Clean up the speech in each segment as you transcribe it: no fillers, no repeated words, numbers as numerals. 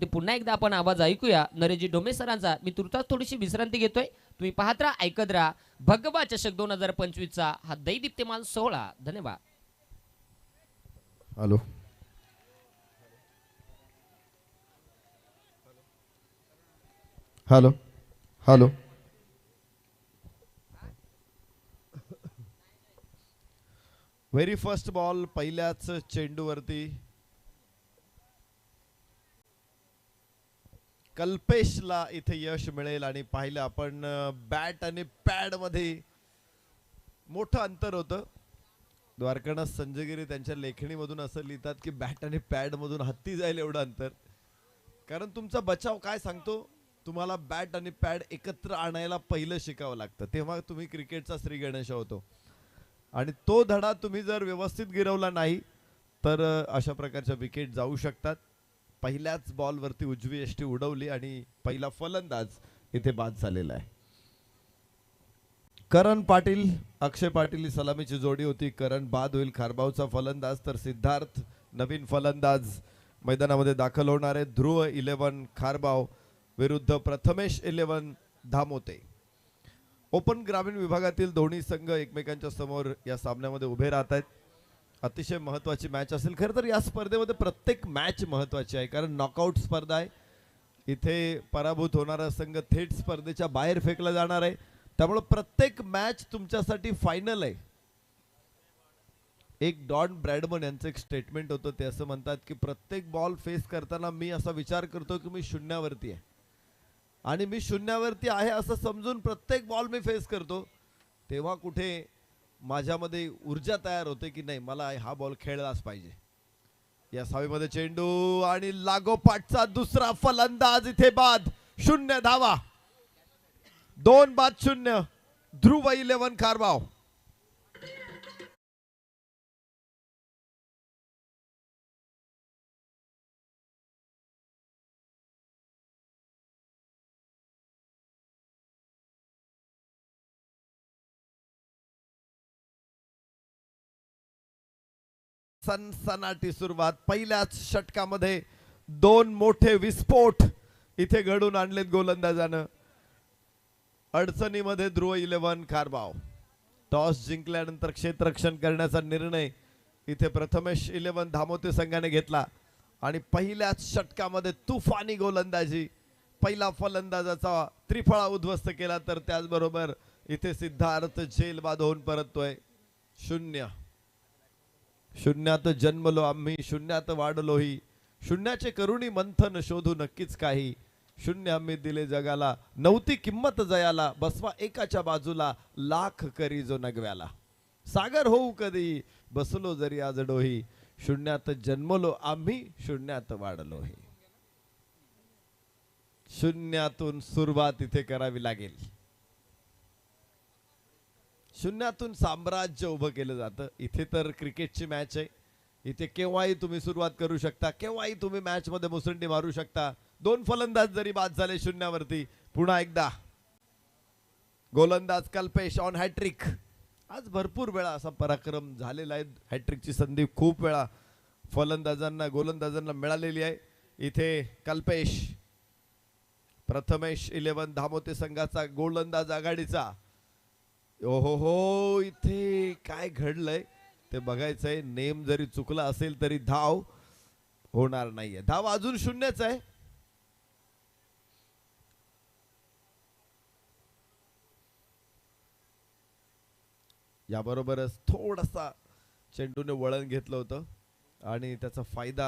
ते पुन्हा एकदा आपण आवाज ऐकूया नरेजी डोमे सरांचा. मी तुर्तास थोडीशी विश्रांती घेतोय. तुम्ही पाहत राहा, ऐकत राहा भगवा चषक 2025 चा हा दैदिप्यमान सोहळा. धन्यवाद. Hello hello hello very first ball पहिल्याच चेंडूवरती कल्पेशला इथे यश मिळेल. आणि पाहिलं आपण बॅट आणि पॅड मध्ये मोठं अंतर होतं. द्वारकानाथ संजयगिरी त्यांच्या लेखणीमधून असं लिहितात की बॅट आणि पॅड मधून हत्ती जाईल एवढं अंतर. कारण तुमचा बचाव काय सांगतो, तुम्हाला बॅट आणि पॅड एकत्र आणायला पहिलं शिकावं लागतं, तेव्हा तुम्ही क्रिकेटचा श्री गणेश होतो. आणि तो धडा तुम्ही जर व्यवस्थित गिरवला नाही तर अशा प्रकारच्या विकेट जाऊ शकतात. पहिल्याच बॉलवरती उजवी यष्टी उडवली आणि पहिला फलंदाज इथे बाद झालेला आहे. करण पाटील अक्षय पाटील ही सलामीची जोडी होती. करण बाद होईल, खारबावचा फलंदाज, तर सिद्धार्थ नवीन फलंदाज मैदानामध्ये दाखल होणार आहे. ध्रुव 11 खारबाव विरुद्ध प्रथमेश 11 धामोते. ओपन ग्रामीण विभागातील दोन्ही संघ एकमेकांच्या समोर या सामन्यामध्ये उभे राहत आहेत. अतिशय महत्त्वाची मॅच असेल. खरं तर या स्पर्धेमध्ये प्रत्येक मॅच महत्त्वाची आहे, कारण नॉकआउट स्पर्धा आहे. इथे पराभूत होणारा संघ थेट स्पर्धेच्या बाहेर फेकला जाणार आहे. त्यामुळे प्रत्येक मॅच तुमच्यासाठी फायनल आहे. एक डॉन ब्रॅडमन यांचं एक स्टेटमेंट होतं. ते असं म्हणतात की प्रत्येक बॉल फेस करताना मी असा विचार करतो की मी शून्यावरती आहे, आणि मी शून्यावरती आहे असं समजून प्रत्येक बॉल मी फेस करतो. तेव्हा कुठे माझ्यामध्ये ऊर्जा तयार होते की नाही, मला हा बॉल खेळलाच पाहिजे. या सावीमध्ये चेंडू आणि लागोपाठचा दुसरा फलंदाज इथे बाद. 0 धावा, 2 बाद 0. ध्रुव 11 खारबाव. सनसनाटी सुरुवात. पहिल्याच षटकामध्ये 2 मोठे विस्फोट इथे घडून आणलेत गोलंदाजानं. अडचणीमध्ये ध्रुव 11 खारबाव. टॉस जिंकल्यानंतर क्षेत्ररक्षण करण्याचा निर्णय इथे प्रथमेश 11 धामोते संघाने घेतला आणि पहिल्याच षटकामध्ये तुफानी गोलंदाजी. पहिला फलंदाजाचा त्रिफळा उद्ध्वस्त केला, तर त्याचबरोबर इथे सिद्धार्थ झेलबाद होऊन परततोय. 0. शून्यात जन्मलो आम्ही, शून्यात वाढलोही, शून्याचे करुणी मंथन शोधू नक्कीच काही. 0 आम्ही दिले जगाला, नव्हती किंमत जयाला, बसवा एकाच्या बाजूला, लाख करी जो नगव्याला. सागर होऊ कधी बसलो जरी आज डोही, शून्यात जन्मलो आम्ही, शून्यात वाढलोही. शून्यातून सुरुवात इथे करावी लागेल. शून्यातून साम्राज्य उभं केलं जातं. इथे तर क्रिकेटची मॅच आहे. इथे केव्हाही तुम्ही सुरुवात करू शकता, केव्हाही तुम्ही मॅच मध्ये मुसंडी मारू शकता. 2 फलंदाज जरी बाद झाले शून्यावरती. पुन्हा एकदा गोलंदाज कल्पेश ऑन हॅट्रिक. आज भरपूर वेळा असा पराक्रम झालेला आहे. हॅट्रिकची संधी खूप वेळा फलंदाजांना गोलंदाजांना मिळालेली आहे. इथे कल्पेश, प्रथमेश 11 धामोते संघाचा गोलंदाज आघाडीचा. ओहो हो, इथे काय घडलंय ते बघायचंय. नेम जरी चुकला असेल तरी धाव होणार नाहीये. धाव अजून 0च आहे. याबरोबरच थोडासा चेंडूने वळण घेतलं होतं आणि त्याचा फायदा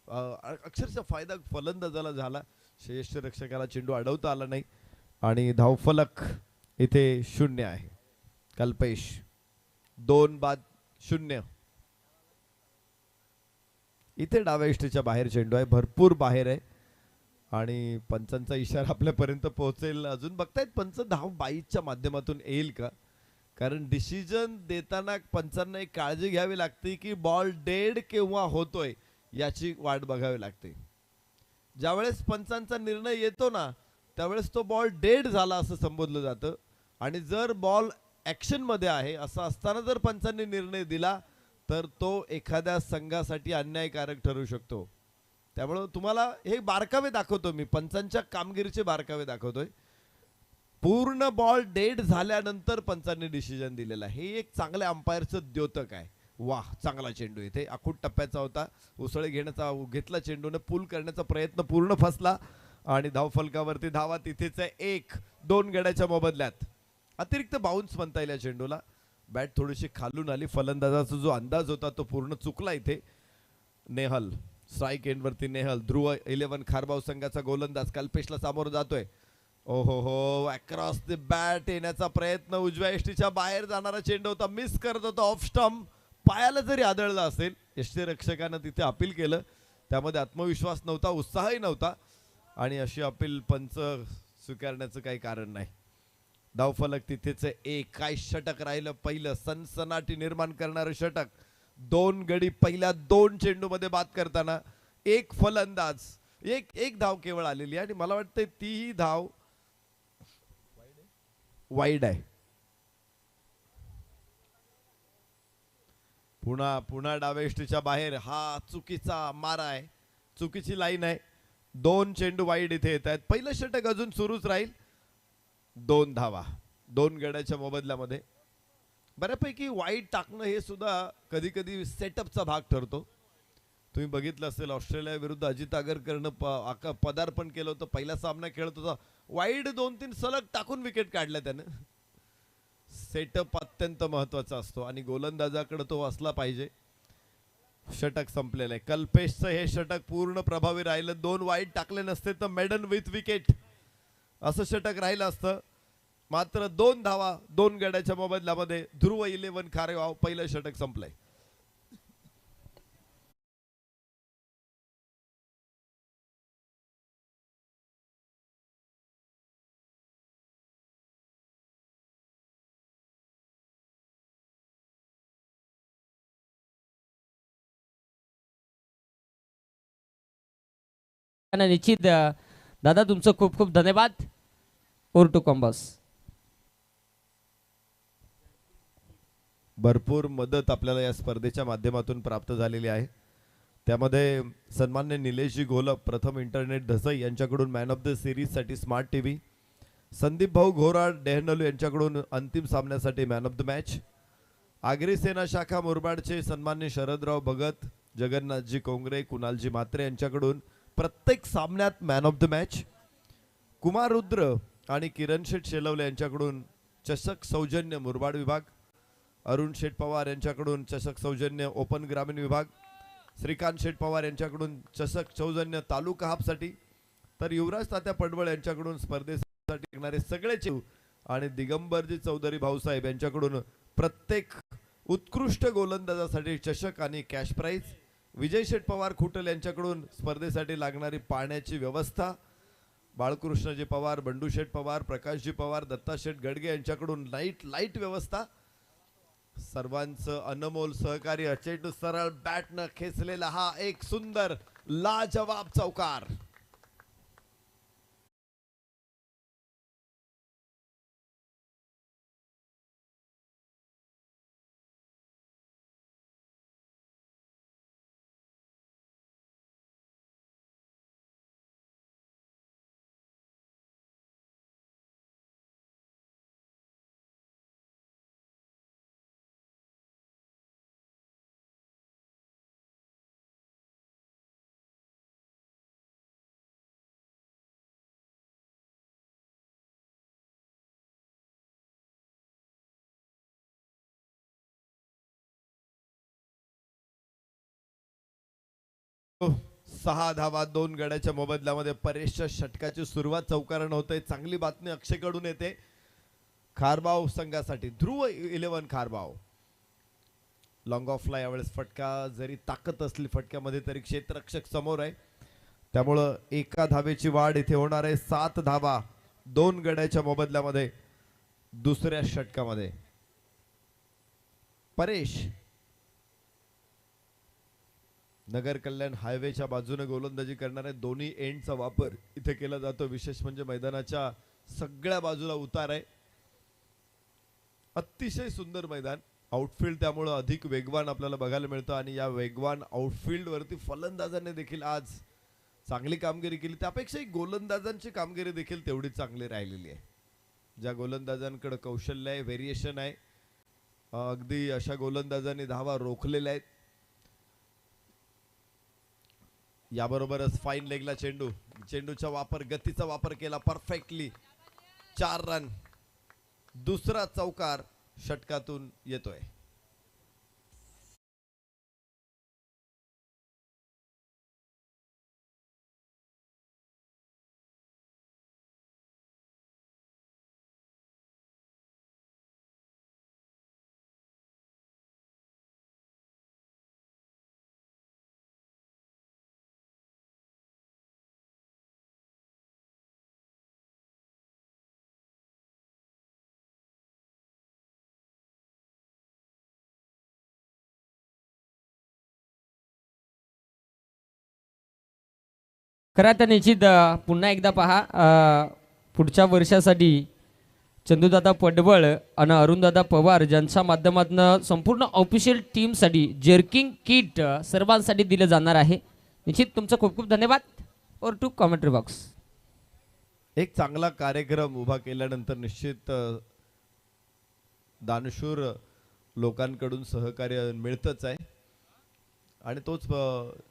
अक्षरशः फायदा फलंदाजाला झाला. क्षेत्ररक्षकाला चेंडू अडवता आला नाही आणि धावफलक इथे 0 आहे. कल्पेश 2 बाद 0. इथे डाव्या इष्टीच्या बाहेर चेंडू आहे, भरपूर बाहेर आहे आणि पंचांचा इशारा आपल्यापर्यंत पोहोचेल. अजून बघतायत पंच धाव 22च्या माध्यमातून येईल का, कारण डिसिजन देताना पंचांना एक काळजी घ्यावी लागते की बॉल डेड केव्हा होतोय याची वाट बघावी लागते. ज्यावेळेस पंचांचा निर्णय येतो ना, त्यावेळेस तो बॉल डेड झाला असं संबोधलं जातं. आणि जर बॉल ऍक्शन मध्ये आहे असं असताना जर पंचांनी निर्णय दिला तर तो एखाद्या संघासाठी अन्यायकारक ठरू शकतो. त्यामुळं तुम्हाला हे बारकावे दाखवतो मी, पंचांच्या कामगिरीचे बारकावे दाखवतोय. पूर्ण बॉल डेड झाल्यानंतर पंचांनी डिसिजन दिलेला हे एक चांगल्या अंपायरचं द्योतक आहे. वाह, चांगला चेंडू इथे आखूट टप्प्याचा होता, उसळे घेण्याचा घेतला चेंडूने, पूल करण्याचा प्रयत्न पूर्ण फसला आणि धावफलकावरती धावा तिथेच आहे. 1-2 गड्याच्या मोबदल्यात अतिरिक्त बाउन्स म्हणता येईल या चेंडूला. बॅट थोडीशी खालून आली, फलंदाजाचा जो अंदाज होता तो पूर्ण चुकला इथे. नेहल स्ट्राईक एंडवरती, नेहल ध्रुव 11 खारबाव संघाचा गोलंदाज कल्पेशला सामोरं जातोय. ओहो हो, अक्रॉस द बॅट येण्याचा प्रयत्न, उजव्या यष्टीच्या बाहेर जाणारा चेंडू होता, मिस करत होता ऑफ स्टंप. पायाला जरी आदळला असेल, यष्टीरक्षकानं तिथे अपील केलं, त्यामध्ये आत्मविश्वास नव्हता, उत्साहही नव्हता आणि अशी अपील पंच स्वीकारण्याचं काही कारण नाही. धावफलक तिथेच एक. काय षटक राहिलं, पहिलं सनसनाटी निर्माण करणारं षटक. 2 गडी पहिल्या 2 चेंडू मध्ये बाद करताना. एक फलंदाज, एक धाव केवळ आलेली आणि मला वाटतं तीही धाव वाईड आहे. पुन्हा डाव्या यष्टीच्या बाहेर, हा चुकीचा मारा आहे, चुकीची लाईन आहे. 2 चेंडू वाईड इथे येत आहेत. पहिलं षटक अजून सुरूच राहील. 2 धावा 2 गड्याच्या मोबदल्यामध्ये. बऱ्यापैकी वाईड टाकणं हे सुद्धा कधी कधी सेटअपचा भाग ठरतो. तुम्ही बघितलं असेल, ऑस्ट्रेलिया विरुद्ध अजित आगरकरनं पदार्पण केलं होतं, पहिला सामना खेळत होता, वाईड 2-3 सलग टाकून विकेट काढल्या त्यानं. सेटअप अत्यंत महत्वाचा असतो आणि गोलंदाजाकडे तो असला पाहिजे. षटक संपलेलं आहे. कल्पेशचं हे षटक पूर्ण प्रभावी राहिलं. 2 वाईड टाकले नसते तर मेडन विथ विकेट असं षटक राहिलं असतं. मात्र 2 धावा 2 गड्याच्या मोबदल्यामध्ये ध्रुव 11 खारेगाव पहिलं षटक संपलंय. निश्चित दादा, तुमचं खूप खूप धन्यवाद. ओर टू कॉम्बस. भरपूर मदत आपल्याला या स्पर्धेच्या माध्यमातून प्राप्त झालेली आहे. त्यामध्ये सन्मान्य निलेशजी घोलप, प्रथम इंटरनेट धसई यांच्याकडून मॅन ऑफ द सिरीज साठी स्मार्ट टीव्ही, संदीप भाऊ घोराड डेहनलू यांच्याकडून अंतिम सामन्यासाठी man of the match, Agri Sena शाखा मुरबाडचे सन्मान्य शरदराव भगत, जगन्नाथजी कोंगरे, कुणालजी मात्रे यांच्याकडून प्रत्येक सामन्यात man of the match, Kumar Rudra आणि किरण शेठ शेलवले यांच्याकडून चषक सौजन्य मुरबाड विभाग, अरुण शेठ पवार यांच्याकडून चषक सौजन्य ओपन ग्रामीण विभाग, श्रीकांत शेठ पवार यांच्याकडून चषक सौजन्य तालुका हापसाठी, तर युवराज तात्या पडवळ यांच्याकडून स्पर्धेसाठी लागणारे सगळे चेंडू आणि दिगंबरजी चौधरी भाऊसाहेब यांच्याकडून प्रत्येक उत्कृष्ट गोलंदाजासाठी चषक आणि कॅश प्राइज, विजय शेठ पवार खुटल यांच्याकडून स्पर्धेसाठी लागणारी पाण्याची व्यवस्था, बाळकृष्णजी पवार, बंडू शेठ पवार, प्रकाशजी पवार, दत्ता शेठ गडगे यांच्याकडून लाईट व्यवस्था. सर्वांचं अनमोल सहकार्य. चेंडू सरळ बॅटनं खेचलेला हा एक सुंदर लाजवाब चौकार. सहा धावा 2 गड्याच्या मोबदल्यामध्ये परेशच्या षटकाची सुरुवात चौकारानं होते. चांगली बातमी अक्षयकडून येते खारबाव संघासाठी. ध्रुव 11 खारबाव. लॉंग ऑफला यावेळेस फटका जरी ताकद असली फटक्यामध्ये तरी क्षेत्ररक्षक समोर आहे, त्यामुळं एका धावेची वाढ इथे होणार आहे. 7 धावा 2 गड्याच्या मोबदल्यामध्ये दुसऱ्या षटकामध्ये. परेश नगर कल्याण हायवेच्या बाजूने गोलंदाजी करणारे दोन्ही एंडचा वापर इथे केला जातो. विशेष म्हणजे मैदानाच्या सगळ्या बाजूला उतार आहे. अतिशय सुंदर मैदान. आउटफील्ड त्यामुळे अधिक वेगवान आपल्याला बघायला मिळतं आणि या वेगवान आउटफील्ड वरती फलंदाजाने देखील आज चांगली कामगिरी केली, त्यापेक्षाही गोलंदाजांची कामगिरी देखील तेवढी चांगली राहिलेली आहे. ज्या गोलंदाजांकडे कौशल्य आहे, व्हेरिएशन आहे, अगदी अशा गोलंदाजांनी धावा रोखलेल्या आहेत. याबरोबरच फाईन लेगला चेंडूचा वापर, गतीचा वापर केला परफेक्टली. 4 रन. दुसरा चौकार षटकातून येतोय. खरं आता निश्चित पुन्हा एकदा पहा पुढच्या वर्षासाठी चंदूदादा पडवळ आणि अरुणदादा पवार ज्यांच्या माध्यमातून संपूर्ण ऑफिशियल टीमसाठी जर्किंग किट सर्वांसाठी दिलं जाणार आहे. निश्चित तुमचं खूप खूप धन्यवाद. और टू कॉमेंट्री बॉक्स. एक चांगला कार्यक्रम उभा केल्यानंतर निश्चित दानशूर लोकांकडून सहकार्य मिळतच आहे आणि तोच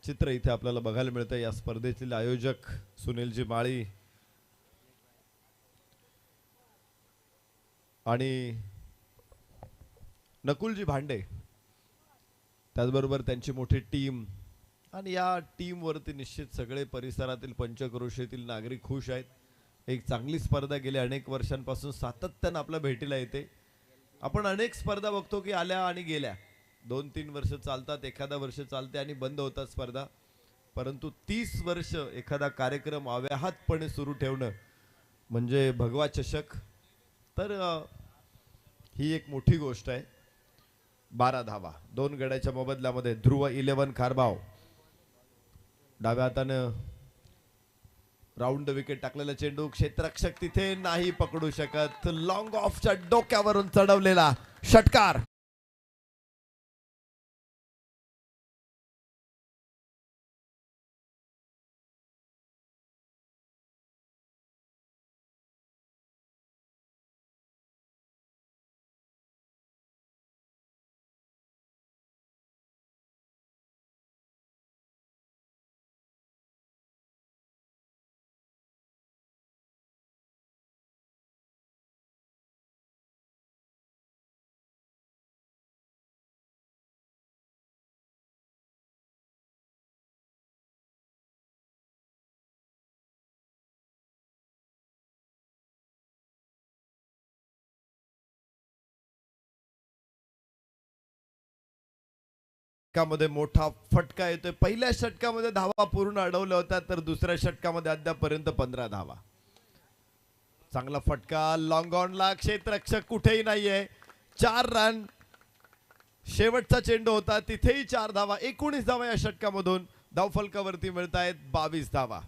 चित्र इथे आपल्याला बघायला मिळतं. या स्पर्धेतील आयोजक सुनीलजी माळी आणि नकुलजी भांडे, त्याचबरोबर त्यांची मोठी टीम, आणि या टीम वरती निश्चित सगळे परिसरातील पंचक्रोशीतील नागरिक खुश आहेत. एक चांगली स्पर्धा गेल्या अनेक वर्षांपासून सातत्यानं आपल्या भेटीला येते. आपण अनेक स्पर्धा बघतो की आल्या आणि गेल्या, 2-3 वर्ष चालतात, एखादा वर्ष चालते आणि बंद होतात स्पर्धा. परंतु 30 वर्ष एखादा कार्यक्रम अव्याहतपणे सुरू ठेवणं म्हणजे भगवा चषक, तर ही एक मोठी गोष्ट आहे. 12 धावा 2 गड्याच्या मोबदल्यामध्ये. ध्रुव 11 खारबाव डाव्या हातानं राऊंड विकेट टाकलेला चेंडू, क्षेत्ररक्षक तिथे नाही पकडू शकत. लॉंग ऑफच्या डोक्यावरून चढवलेला षटकार. षटकामध्ये मोठा फटका येतोय. पहिल्या षटकामध्ये धावा पूर्ण अडवल्या होत्या, तर दुसऱ्या षटकामध्ये अद्यापर्यंत 15 धावा. चांगला फटका लॉंग ऑनला, क्षेत्ररक्षक कुठेही नाहीये. 4 रन. शेवटचा चेंडू होता, तिथेही 4 धावा. 19 धावा या षटकामधून धावफलकावरती मिळत आहेत. 22 धावा.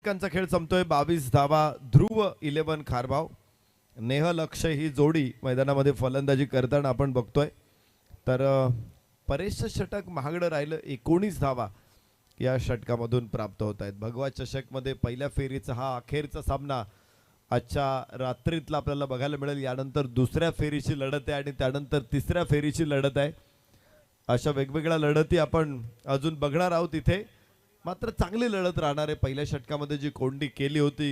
चा खेळ संपतोय. 22 धावा. ध्रुव 11 खारबाव, नेहल अक्षय ही जोडी मैदानामध्ये फलंदाजी करताना आपण बघतोय. तर परेश षटक महागडं राहिलं. 19 धावा या षटकामधून प्राप्त होत आहेत. भगवा चषक मध्ये पहिल्या फेरीचा हा अखेरचा सामना आजच्या रात्रीतला आपल्याला बघायला मिळेल. यानंतर दुसऱ्या फेरीची लढत आहे आणि त्यानंतर तिसऱ्या फेरीची लढत आहे. अशा वेगवेगळ्या लढती आपण अजून बघणार आहोत इथे. मात्र चांगली लढत राहणार आहे. पहिल्या षटकामध्ये जी कोंडी केली होती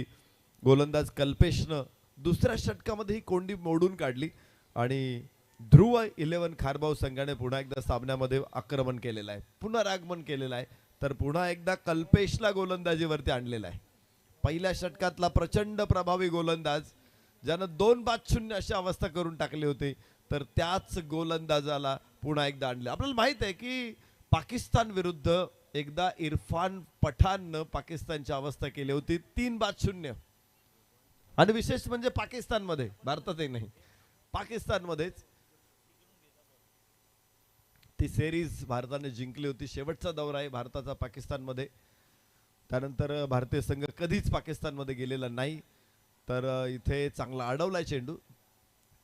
गोलंदाज कल्पेशनं, दुसऱ्या षटकामध्ये ही कोंडी मोडून काढली आणि ध्रुव 11 खारबाव संघाने पुन्हा एकदा सामन्यामध्ये आक्रमण केलेलं आहे, पुनरागमन केलेलं आहे. तर पुन्हा एकदा कल्पेशला गोलंदाजीवरती आणलेला आहे. पहिल्या षटकातला प्रचंड प्रभावी गोलंदाज ज्यानं 2 बाद 0 अशी अवस्था करून टाकली होती, तर त्याच गोलंदाजाला पुन्हा एकदा आणले. आपल्याला माहित आहे की पाकिस्तान विरुद्ध एकदा इरफान पठाणनं पाकिस्तानची अवस्था केली होती 3-0. आणि विशेष म्हणजे पाकिस्तानमध्ये, भारतातही नाही, पाकिस्तानमध्येच ती सिरीज भारताने जिंकली होती. शेवटचा दौरा आहे भारताचा पाकिस्तानमध्ये. त्यानंतर भारतीय संघ कधीच पाकिस्तानमध्ये गेलेला नाही. तर इथे चांगला अडवलाय चेंडू,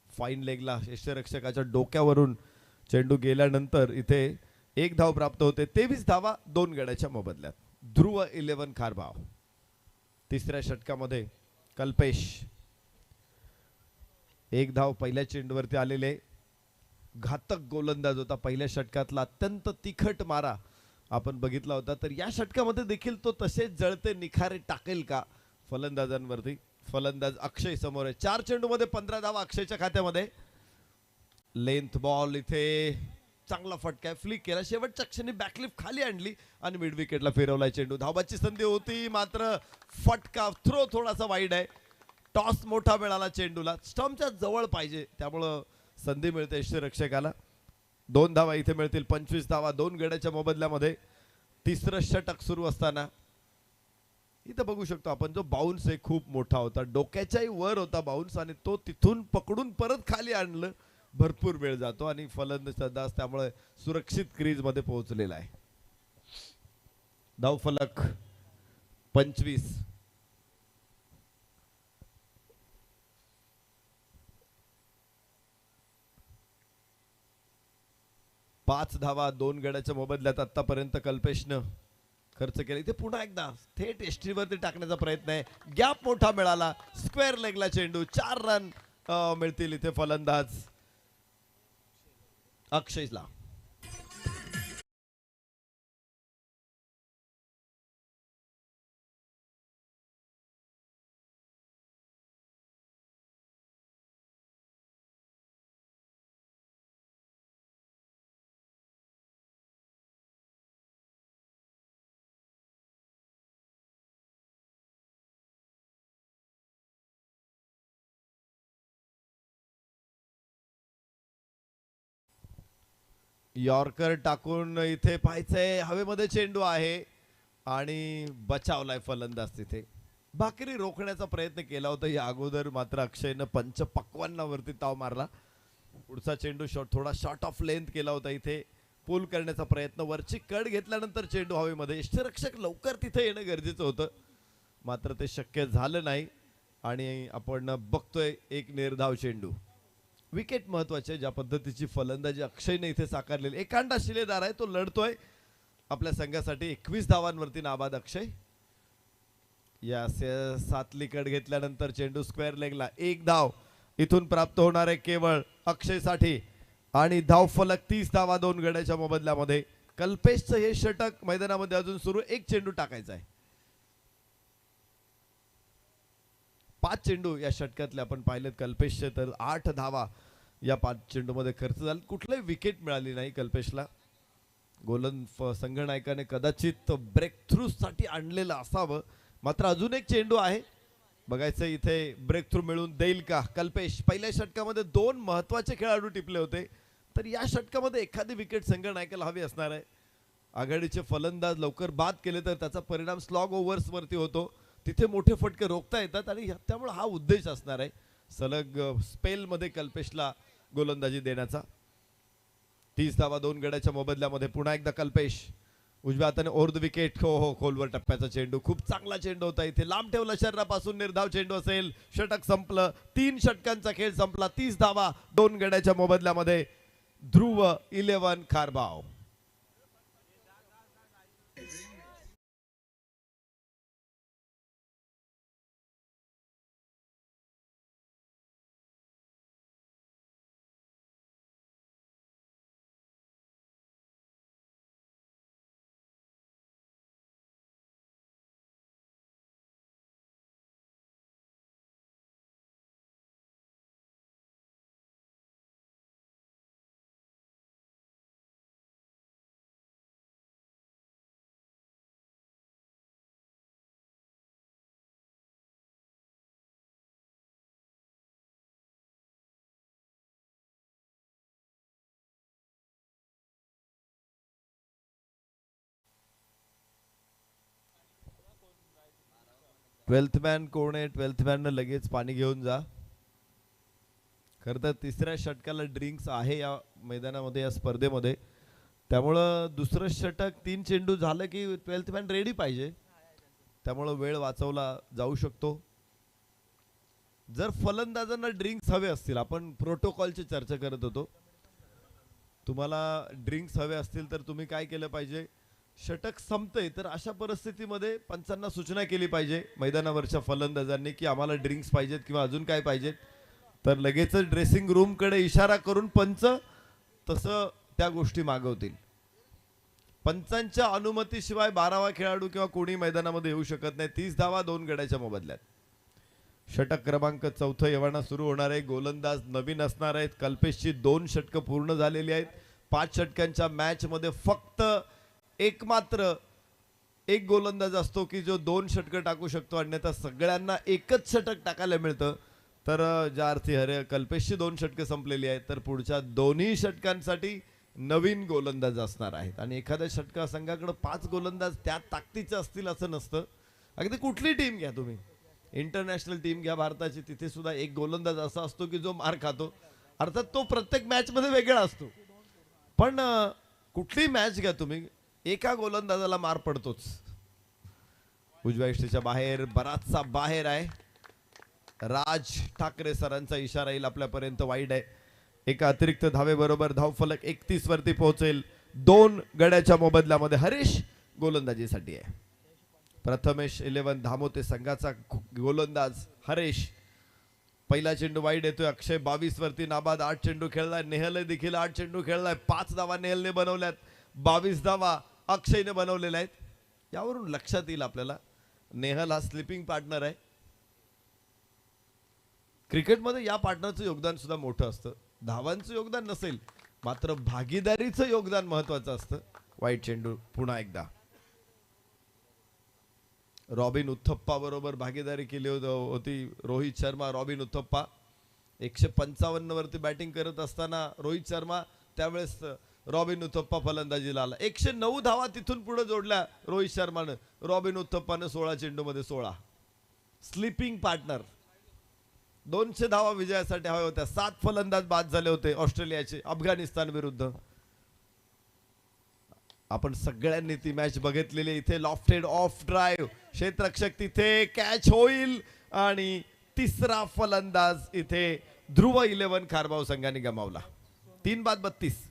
फाईन लेगला यष्टिरक्षकाच्या डोक्यावरून चेंडू गेल्यानंतर इथे एक धाव प्राप्त होते. 23 धावा 2 गड्याच्या मोबदल्यात. ध्रुव 11 खारबाव. तिसऱ्या षटकामध्ये कल्पेश एक धाव पहिल्या चेंडूवरती आलेले. घातक गोलंदाज होता पहिल्या षटकातला, अत्यंत तिखट मारा आपण बघितला होता. तर या षटकामध्ये देखील तो तसेच जळते निखारे टाकेल का फलंदाजांवरती? फलंदाज अक्षय समोर आहे. 4 चेंडूमध्ये 15 धावा अक्षयच्या खात्यामध्ये. लेंथ बॉल इथे चांगला फटका, फ्लिक केला, शेवटच्या क्षणी बॅकलिफ्ट खाली आणली आणि मिड विकेटला फिरवलाय चेंडू. धावाची संधी होती मात्र फटका, थ्रो थोडासा वाईड आहे. टॉस मोठा मिळाला चेंडूला, स्टंपच्या जवळ पाहिजे, त्यामुळं संधी मिळते यष्टिरक्षकाला. 2 धावा इथे मिळतील. 25 धावा 2 गड्याच्या मोबदल्यामध्ये. तिसरं षटक सुरू असताना इथं बघू शकतो आपण, जो बाउन्स आहे खूप मोठा होता, डोक्याच्याही वर होता बाउन्स, आणि तो तिथून पकडून परत खाली आणलं. भरपूर वेळ जातो आणि फलंदाज त्यामुळे सुरक्षित क्रीज मध्ये पोहोचलेला आहे. धावफलक 25. 5 धावा 2 गड्याच्या मोबदल्यात आतापर्यंत कल्पेशनं खर्च केला. इथे पुन्हा एकदा थेट एसटीवरती टाकण्याचा प्रयत्न आहे. गॅप मोठा मिळाला, स्क्वेअर लेगला चेंडू. 4 रन मिळतील इथे फलंदाज अक्षयला. यॉर्कर टाकून इथे पाहायचंय, हवेमध्ये चेंडू आहे आणि बचावलाय फलंदाज. तिथे भाकरी रोखण्याचा प्रयत्न केला होता या अगोदर, मात्र अक्षयनं पंच पक्वांनावरती ताव मारला. पुढचा चेंडू थोडा शॉर्ट ऑफ लेंथ केला होता. इथे पूल करण्याचा प्रयत्न, वरची कड घेतल्यानंतर चेंडू हवेमध्ये. यष्टिरक्षक लवकर तिथे येणं गरजेचं होतं, मात्र ते शक्य झालं नाही आणि आपण बघतोय एक निर्धाव चेंडू. विकेट महत्वाचे, ज्या पद्धतीची फलंदाजी अक्षयने इथे साकारलेली. एकांडा शिलेदार आहे, तो लढतोय आपल्या संघासाठी. 21 धावांवरती नाबाद अक्षय. या 7ली कड घेतल्यानंतर चेंडू स्क्वेअर लेगला. 1 धाव इथून प्राप्त होणार आहे केवळ अक्षयसाठी आणि धावफलक 30 धावा 2 गड्याच्या मोबदल्यामध्ये. कल्पेशचं हे षटक मैदानामध्ये अजून सुरू. 1 चेंडू टाकायचा आहे. 5 चेंडू या षटकातले आपण पाहिलेत कल्पेशचे, तर 8 धावा या 5 चेंडूमध्ये खर्च झाला. कुठलाही विकेट मिळाली नाही कल्पेशला. संघनायकाने कदाचित ब्रेक थ्रू साठी आणलेलं असावं, मात्र अजून एक चेंडू आहे. बघायचं इथे ब्रेक थ्रू मिळून देईल का कल्पेश. पहिल्या षटकामध्ये 2 महत्वाचे खेळाडू टिपले होते, तर या षटकामध्ये एखादी विकेट संघनायकाला हवी असणार आहे. आघाडीचे फलंदाज लवकर बाद केले तर त्याचा परिणाम स्लॉग ओव्हर्स वरती होतो, तिथे मोठे फटके रोखता येतात आणि त्यामुळे हा उद्देश असणार आहे सलग स्पेल मध्ये कल्पेशला गोलंदाजी देण्याचा. 30 धावा 2 गड्याच्या मोबदल्यामध्ये. पुन्हा एकदा कल्पेश उजव्या हाताने ओव्हर द विकेट. हो खोलवर टप्प्याचा चेंडू, खूप चांगला चेंडू होता. इथे लांब ठेवला शरीरापासून, निर्धाव चेंडू असेल. षटक संपलं, 3 षटकांचा खेळ संपला. 30 धावा 2 गड्याच्या मोबदल्यामध्ये. ध्रुव 11 खारबाव. ट्वेल्थ मॅन कोण आहे? ट्वेल्थ मॅन लगेच पाणी घेऊन जा. खरं तर तिसऱ्या षटकाला ड्रिंक्स आहे या मैदानामध्ये, या स्पर्धेमध्ये. त्यामुळं दुसरं षटक 3 चेंडू झालं की ट्वेल्थ मॅन रेडी पाहिजे. त्यामुळं वेळ वाचवला जाऊ शकतो. जर फलंदाजांना ड्रिंक्स हवे असतील, आपण प्रोटोकॉलची चर्चा करत होतो, तुम्हाला ड्रिंक्स हवे असतील तर तुम्ही काय केलं पाहिजे? षटक संपतंय तर अशा परिस्थितीमध्ये पंचांना सूचना केली पाहिजे मैदानावरच्या फलंदाजांनी की आम्हाला ड्रिंक्स पाहिजेत किंवा अजून काय पाहिजेत. तर लगेचच ड्रेसिंग रूम कडे इशारा करून पंच तसं त्या गोष्टी मागवतील. पंचांच्या अनुमतीशिवाय 12वा खेळाडू किंवा कोणी मैदानामध्ये येऊ शकत नाही. 30 धावा 2 गड्याच्या मोबदल्यात. षटक क्रमांक 4 यवाना सुरू होणार आहे. गोलंदाज नवीन असणार आहेत. कल्पेशची 2 षटकं पूर्ण झालेली आहेत. 5 षटकांच्या मॅच मध्ये फक्त मात्र एक गोलंदाज असतो की जो 2 षटकं टाकू शकतो, अन्यथा सगळ्यांना एकच षटक टाकायला मिळतं. तर ज्या अर्थी कल्पेशची 2 षटकं संपलेली आहेत, तर पुढच्या दोन्ही षटकांसाठी नवीन गोलंदाज असणार आहेत. आणि एखाद्या षटका संघाकडे 5 गोलंदाज त्या ताकदीचे असतील असं नसतं. अगदी कुठली टीम घ्या तुम्ही, इंटरनॅशनल टीम घ्या भारताची, तिथे सुद्धा एक गोलंदाज असा असतो की जो मार खातो. अर्थात तो प्रत्येक मॅच मध्ये वेगळा असतो, पण कुठली मॅच घ्या तुम्ही, एका गोलंदाजाला मार पडतोच. उजव्या यष्टीच्या बाहेर, बराचसा बाहेर आहे. राज ठाकरे सरांचा इशारा येईल आपल्यापर्यंत. वाईड आहे. एका अतिरिक्त धावेबरोबर धावफलक 31 वरती पोहोचेल. 2 गड्याच्या मोबदल्यामध्ये हरीश गोलंदाजीसाठी आहे. प्रथमेश 11 धामोते संघाचा गोलंदाज हरीश. पहिला चेंडू वाईड येतोय. अक्षय 22 वरती नाबाद. 8 चेंडू खेळलाय. नेहल देखील 8 चेंडू खेळलाय. 5 धावा नेहलने बनवल्यात. 22 धावा अक्षयने बनवलेल्या आहेत. यावरून लक्षात येईल आपल्याला नेहल हा स्लिपिंग पार्टनर आहे. क्रिकेटमध्ये या पार्टनरचं योगदान सुद्धा मोठं असतं. धावांचं योगदान नसेल, मात्र भागीदारीचं योगदान महत्वाचं असतं. वाईट चेंडू पुन्हा एकदा. रॉबिन उथप्पा बरोबर भागीदारी केली होती रोहित शर्मा. रॉबिन उथप्पा 155 वरती बॅटिंग करत असताना रोहित शर्मा, त्यावेळेस रॉबिन उथप्पा फलंदाजीला आला. 109 धावा तिथून पुढे जोडल्या रोहित शर्मानं. रॉबिन उथप्पानं 16 चेंडूमध्ये 16. Sleeping partner. 200 धावा विजयासाठी हव्या होत्या. 7 फलंदाज बाद झाले होते ऑस्ट्रेलियाचे अफगाणिस्तान विरुद्ध. आपण सगळ्यांनी ती मॅच बघितलेली. इथे लॉफ्टेड ऑफ ड्राईव्ह, क्षेत्ररक्षक तिथे कॅच होईल आणि तिसरा फलंदाज इथे ध्रुव 11 खारबाव संघाने गमावला. 3 बाद 32.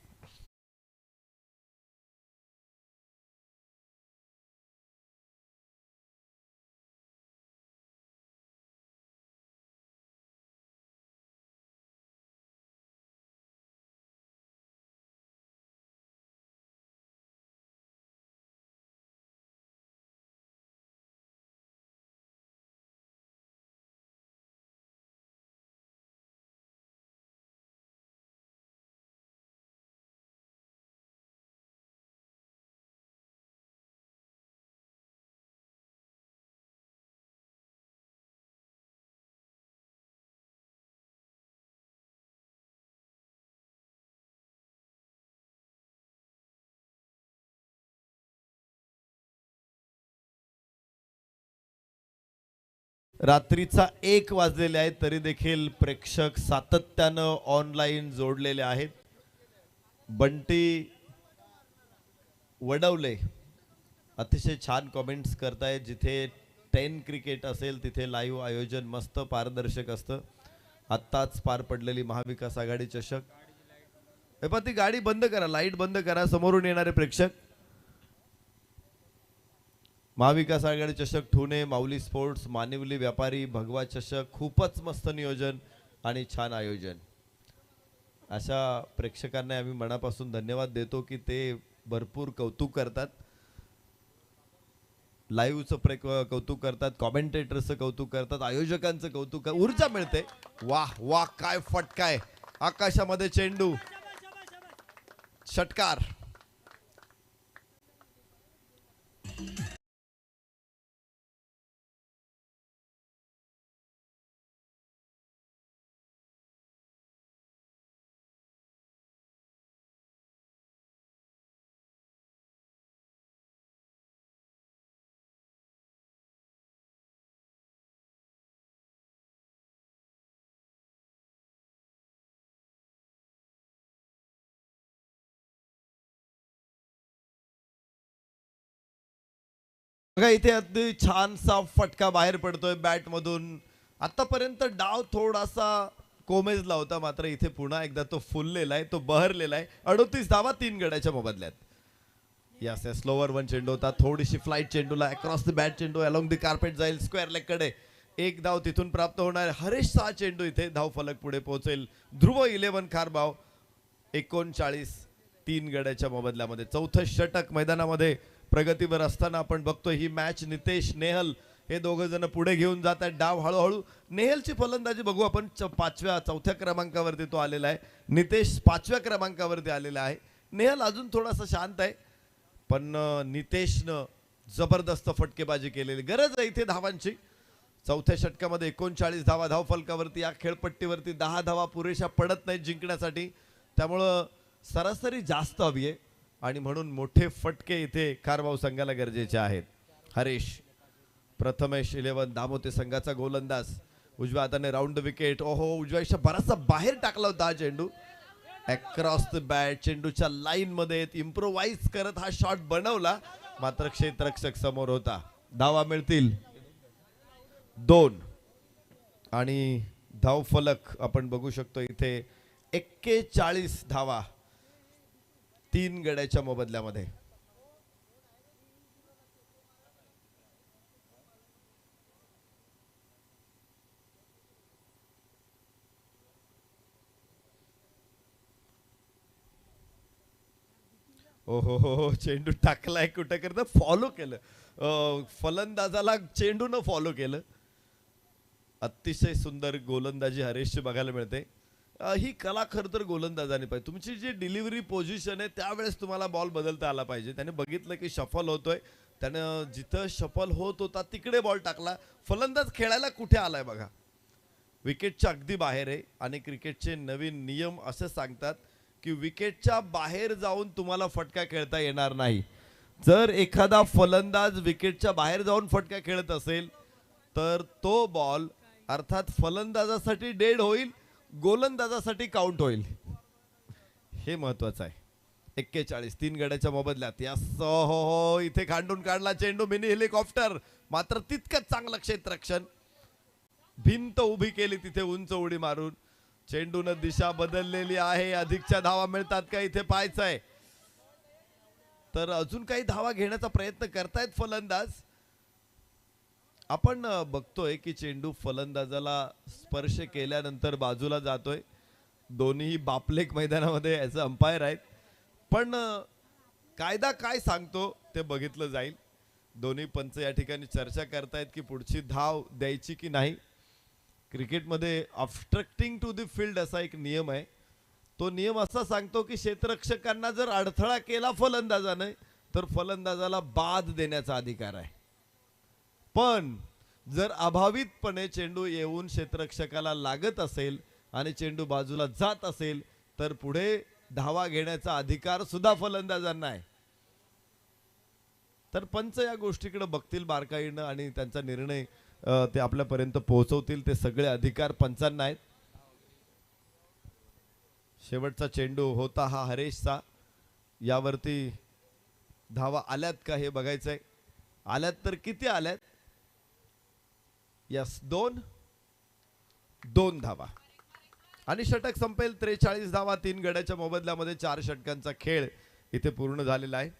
रात्रीचा 1 वाजलेले आहेत, तरी देखील प्रेक्षक सातत्यानं ऑनलाईन जोडलेले आहेत. बंटी वडवले अतिशय छान कमेंट्स करतायत. जिथे 10 क्रिकेट असेल तिथे लाईव्ह आयोजन मस्त पारदर्शक असतं. आत्ताच पार पडलेली महाविकास आघाडी चषक. ती गाडी बंद करा, लाईट बंद करा, समोरून येणारे प्रेक्षक. महाविकास आघाडी चषक, ठुणे, माऊली स्पोर्ट्स, मानिवली व्यापारी, भगवा चषक. खूपच मस्त नियोजन आणि छान आयोजन. अशा प्रेक्षकांना आम्ही मनापासून धन्यवाद देतो की ते भरपूर कौतुक करतात. लाईव्हचं कौतुक करतात, कॉमेंटेटरचं कौतुक करतात, आयोजकांचं कौतुक. ऊर्जा मिळते. वाह वाह, काय फटकाय. आकाशामध्ये चेंडू, षटकार. बघा इथे अगदी छानसा फटका बाहेर पडतोय बॅट मधून. आतापर्यंत डाव थोडासा कोमेजला होता, मात्र इथे पुन्हा एकदा तो फुललेला आहे, तो बहरलेला आहे. 38 धावा 3 गड्याच्या मोबदल्यात. यस यस, स्लोवर वन चेंडू होता, थोडीशी फ्लाइट चेंडूला अक्रॉस द बॅट चेंडू अलॉंग द कार्पेट जाईल स्क्वेअर लेग कडे. एक धाव तिथून प्राप्त होणार. हरेश चा चेंडू इथे धाव फलक पुढे पोहोचेल. ध्रुव 11 खारबाव 39 3 गड्याच्या मोबदल्यामध्ये. चौथं षटक मैदानामध्ये प्रगतीवर असताना आपण बघतोय ही मॅच. नितेश नेहल हे दोघं जण पुढे घेऊन जात आहेत डाव हळूहळू. नेहलची फलंदाजी बघू आपण. चौथ्या क्रमांकावरती तो आलेला आहे. नितेश 5व्या क्रमांकावरती आलेला आहे. नेहल अजून थोडासा शांत आहे, पण नितेशनं जबरदस्त फटकेबाजी केलेली. गरज आहे इथे धावांची. चौथ्या षटकामध्ये 39 धावा धाव फलकावरती. या खेळपट्टीवरती 10 धावा पुरेशा पडत नाहीत जिंकण्यासाठी, त्यामुळं सरासरी जास्त हवी आहे आणि म्हणून मोठे फटके इथे खारबाव संघाला गरजेचे आहेत. हरेश, प्रथमेश 11 दामोते संघाचा गोलंदाज. उजव्या हाताने राऊंड विकेट. ओहो, उजव्या बराचसा बाहेर टाकला होता हा चेंडू. अक्रॉस द बॅट चेंडूच्या लाईन मध्ये इम्प्रोवाइज करत हा शॉट बनवला, मात्र क्षेत्ररक्षक समोर होता. धावा मिळतील 2 आणि धाव फलक आपण बघू शकतो इथे 41 धावा 3 गड्याच्या मोबदल्यामध्ये. ओहो हो, चेंडू टाकलाय कुठं करता, फॉलो केलं. फलंदाजाला चेंडूनं फॉलो केलं. अतिशय सुंदर गोलंदाजी हरेशची बघायला मिळते. ही कला खरं तर गोलंदाजाने पाहिजे. तुमची जी डिलिव्हरी पोझिशन आहे त्यावेळेस तुम्हाला बॉल बदलता आला पाहिजे. त्याने बघितलं की शफल होतोय, त्यानं जिथं शफल होत होता तिकडे बॉल टाकला. फलंदाज खेळायला कुठे आलाय बघा, विकेटच्या अगदी बाहेर आहे. आणि क्रिकेटचे नवीन नियम असे सांगतात की विकेटच्या बाहेर जाऊन तुम्हाला फटका खेळता येणार नाही. जर एखादा फलंदाज विकेटच्या बाहेर जाऊन फटका खेळत असेल तर तो बॉल अर्थात फलंदाजासाठी डेड होईल, गोलंदाजासाठी काउंट होईल. हे महत्वाचं आहे. 41 3 गड्याच्या मोबदल्यात. यस हो, इथे खांडून काढला चेंडू, मिनी हेलिकॉप्टर. मात्र तितकंच चांगलं क्षेत्ररक्षण. भिंत उभी केली तिथे उंच उडी मारून. चेंडूनं दिशा बदललेली आहे. अधिकच्या धावा मिळतात का इथे पाहायचं आहे. तर अजून काही धावा घेण्याचा प्रयत्न करतायत फलंदाज. आपण बघतोय की चेंडू फलंदाजाला स्पर्श केल्यानंतर बाजूला जातोय. दोन्ही बापलेक मैदानामध्ये याचे अंपायर आहेत, पण कायदा काय सांगतो ते बघितलं जाईल. दोन्ही पंच या ठिकाणी चर्चा करतायत की पुढची धाव द्यायची की नाही. क्रिकेटमध्ये ऑब्स्ट्रक्टिंग टू द फील्ड असा एक नियम आहे. तो नियम असा सांगतो की क्षेत्ररक्षकांना जर अडथळा केला फलंदाजाने तर फलंदाजाला बाद देण्याचा अधिकार आहे. पण जर अभावितपणे चेंडू येऊन क्षेत्ररक्षकाला लागत असेल आणि चेंडू बाजूला जात असेल तर पुढे धावा घेण्याचा अधिकार सुद्धा फलंदाजांना आहे. तर पंच या गोष्टीकडे बघतील बारकाईनं आणि त्यांचा निर्णय ते आपल्यापर्यंत पोहोचवतील. ते सगळे अधिकार पंचांना आहेत. शेवटचा चेंडू होता हा हरेशचा. यावरती धावा आल्यात का हे बघायचंय. आल्यात तर किती आल्यात. यस 2 धावा आणि षटक संपेल. 43 धावा 3 गड्याच्या मोबदल्यामध्ये. 4 षटकांचा खेळ इथे पूर्ण झालेला आहे.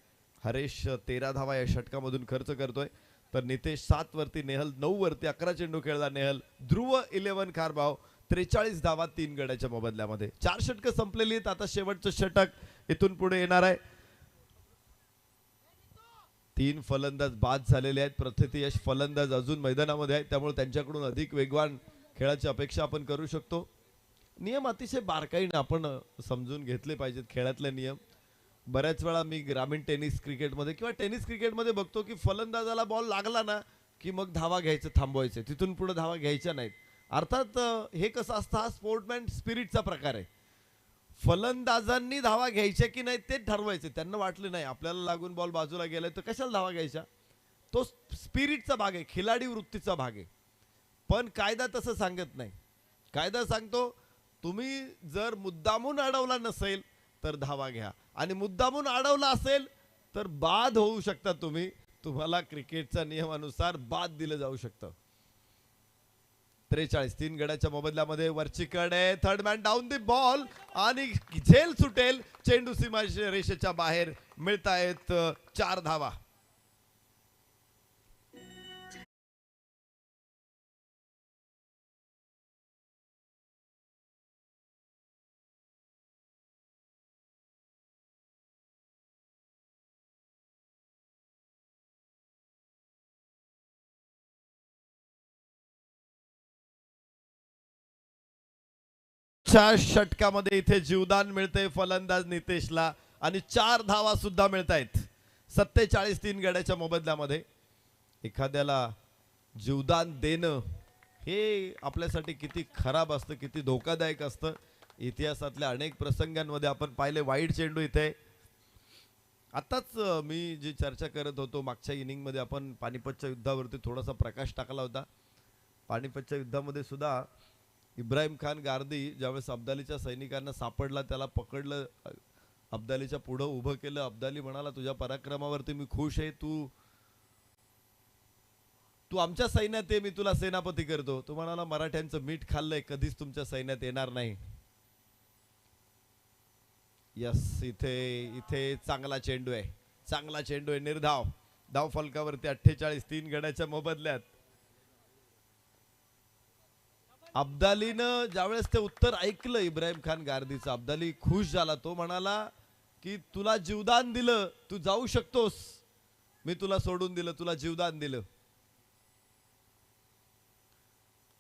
हरेश 13 धावा या षटकामधून खर्च करतोय, तर नितेश 7 वरती, नेहल 9 वरती. 11 चेंडू खेळला नेहल. ध्रुव 11 खारबाव 43 धावा 3 गड्याच्या मोबदल्यामध्ये. 4 षटकं संपलेली आहेत. आता शेवटचं षटक इथून पुढे येणार आहे. 3 फलंदाज बाद झालेले आहेत. प्रथितयश फलंदाज अजून मैदानामध्ये आहेत, त्यामुळे त्यांच्याकडून अधिक वेगवान खेळाची अपेक्षा आपण करू शकतो. नियम अतिशय बारकाईने आपण समजून घेतले पाहिजेत. खेळातले नियम बऱ्याच वेळा मी ग्रामीण टेनिस क्रिकेटमध्ये किंवा टेनिस क्रिकेटमध्ये बघतो की फलंदाजाला बॉल लागला ना की मग धावा घ्यायचं थांबवायचं, तिथून पुढे धावा घ्यायच्या नाहीत. अर्थात हे कसं असतं, हा स्पोर्टमॅन स्पिरिटचा प्रकार आहे. फलंदाजांनी धावा घ्यायच्या की नाही ते ठरवायचे. त्यांना वाटलं नाही आपल्याला लागून बॉल बाजूला गेलाय तर कशाला धावा घ्यायच्या. तो स्पिरिटचा भाग आहे, खिलाडी वृत्तीचा भाग आहे. पण कायदा तसं सांगत नाही. कायदा सांगतो तुम्ही जर मुद्दामून अडवला नसेल तर धावा घ्या, आणि मुद्दामून अडवला असेल तर बाद होऊ शकता तुम्ही. तुम्हाला क्रिकेटच्या नियमानुसार बाद दिलं जाऊ शकतं. 43 3 गड्याच्या मोबदल्यामध्ये वरची कडे third man down the ball आणि झेल सुटेल. चेंडू सीमा रेषेच्या बाहेर मिळतायत 4 धावा. च्या षटकामध्ये इथे जीवदान मिळते फलंदाज नितेशला आणि 4 धावा सुद्धा मिळतायत. 47 3 गड्याच्या मोबदल्यामध्ये. एखाद्याला जीवदान देणं हे आपल्यासाठी किती खराब असतं, किती धोकादायक असतं. इतिहासातल्या अनेक प्रसंगांमध्ये आपण पाहिले. वाईट चेंडू इथे. आताच मी जी चर्चा करत होतो मागच्या इनिंग मध्ये आपण पानिपतच्या युद्धावरती थोडासा प्रकाश टाकला होता. पानिपतच्या युद्धामध्ये सुद्धा इब्राहिम खान गार्दी ज्यावेळेस अब्दालीच्या सैनिकांना सापडला, त्याला पकडलं, अब्दालीच्या पुढं उभं केलं. अब्दाली म्हणाला तुझ्या पराक्रमावरती मी खुश आहे, तू आमच्या सैन्यात ये, मी तुला सेनापती करतो. तो म्हणाला मराठ्यांचं मीठ खाल्लंय, कधीच तुमच्या सैन्यात येणार नाही. यस, इथे चांगला चेंडू आहे, चांगला चेंडू आहे. निर्धाव. धाव फलकावरती 48 3 गड्याच्या मोबदल्यात. अब्दालीनं ज्यावेळेस ते उत्तर ऐकलं इब्राहिम खान गार्दीचं, अब्दाली खुश झाला. तो म्हणाला की तुला जीवदान दिलं, तू जाऊ शकतोस, मी तुला सोडून दिलं, तुला जीवदान दिलं.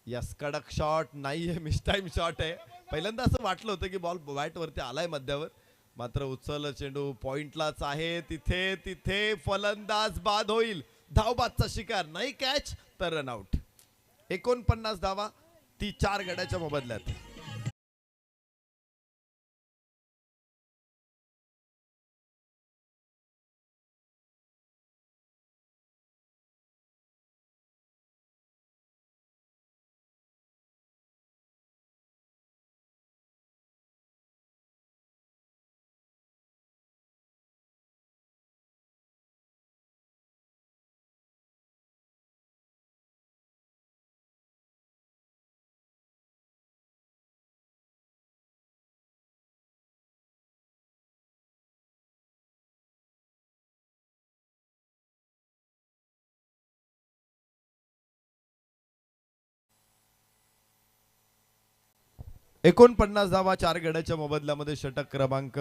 यस, कडक शॉट नाहीये, मिस टाइम शॉट आहे. पहिल्यांदा असं वाटलं होतं की बॉल बॅट वरती आलाय मध्यावर, मात्र उचलला चेंडू पॉइंटलाच आहे. तिथे फलंदाज बाद होईल. धावबादचा शिकार, नाही कॅच तर रनआउट. 49 धावा, ती 4 गड्याच्या मोबदल्यात. एकोणपन्नास धावा 4 गड्याच्या मोबदल्यामध्ये. षटक क्रमांक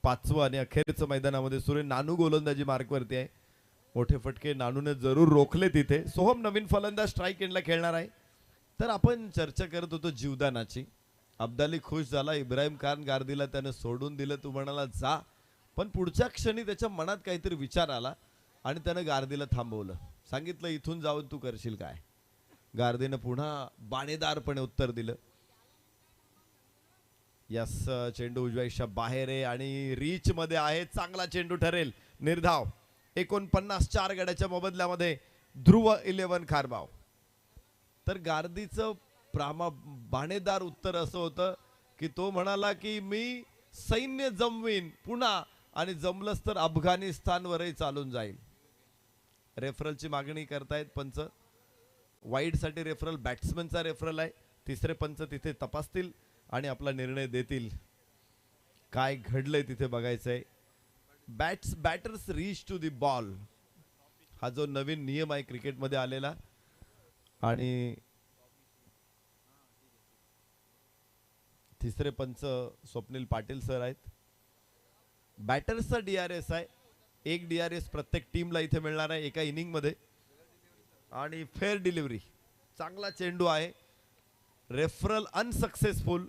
5 आणि अखेरचं मैदानामध्ये सूर्य नानू गोलंदाजी मार्कवरती आहे. मोठे फटके नानूने जरूर रोखले तिथे. सोहम नवीन फलंदाज स्ट्राइक एंडला खेळणार आहे. तर आपण चर्चा करत होतो जीवदानाची. अब्दाली खुश झाला, इब्राहिम खान गार्दीला त्याने सोडून दिलं. तू म्हणाला जा, पण पुढच्या क्षणी त्याच्या मनात काहीतरी विचार आला आणि त्याने गार्दीला थांबवलं. सांगितलं इथून जाऊन तू करशील काय. गार्दीने पुन्हा बाणेदारपणे उत्तर दिलं. यस, चेंडू उजव्या बाहेर आहे आणि रीच मध्ये आहे. चांगला चेंडू ठरेल. निर्धाव. 49 4 गड्याच्या मोबदल्यामध्ये. ध्रुव 11 खारबाव. तर गार्दीचं बाणेदार उत्तर असं होतं की तो म्हणाला की मी सैन्य जमवीन पुन्हा, आणि जमलंच तर अफगाणिस्तानवरही चालून जाईल. रेफरलची मागणी करतायत पंच. वाईड साठी रेफरल, बॅट्समनचा रेफरल आहे. तिसरे पंच तिथे तपासतील आणि आपला निर्णय देतील. काय घडलंय तिथे बघायचंय. Batters reach to the ball हा जो नवीन नियम आहे क्रिकेटमध्ये आलेला, आणि तिसरे पंच स्वप्नील पाटील सर आहेत. बॅटर्सचा DRS आहे. 1 DRS प्रत्येक टीमला इथे मिळणार आहे एका इनिंग मध्ये. आणि फेअर डिलिव्हरी. चांगला चेंडू आहे. Referral unsuccessful.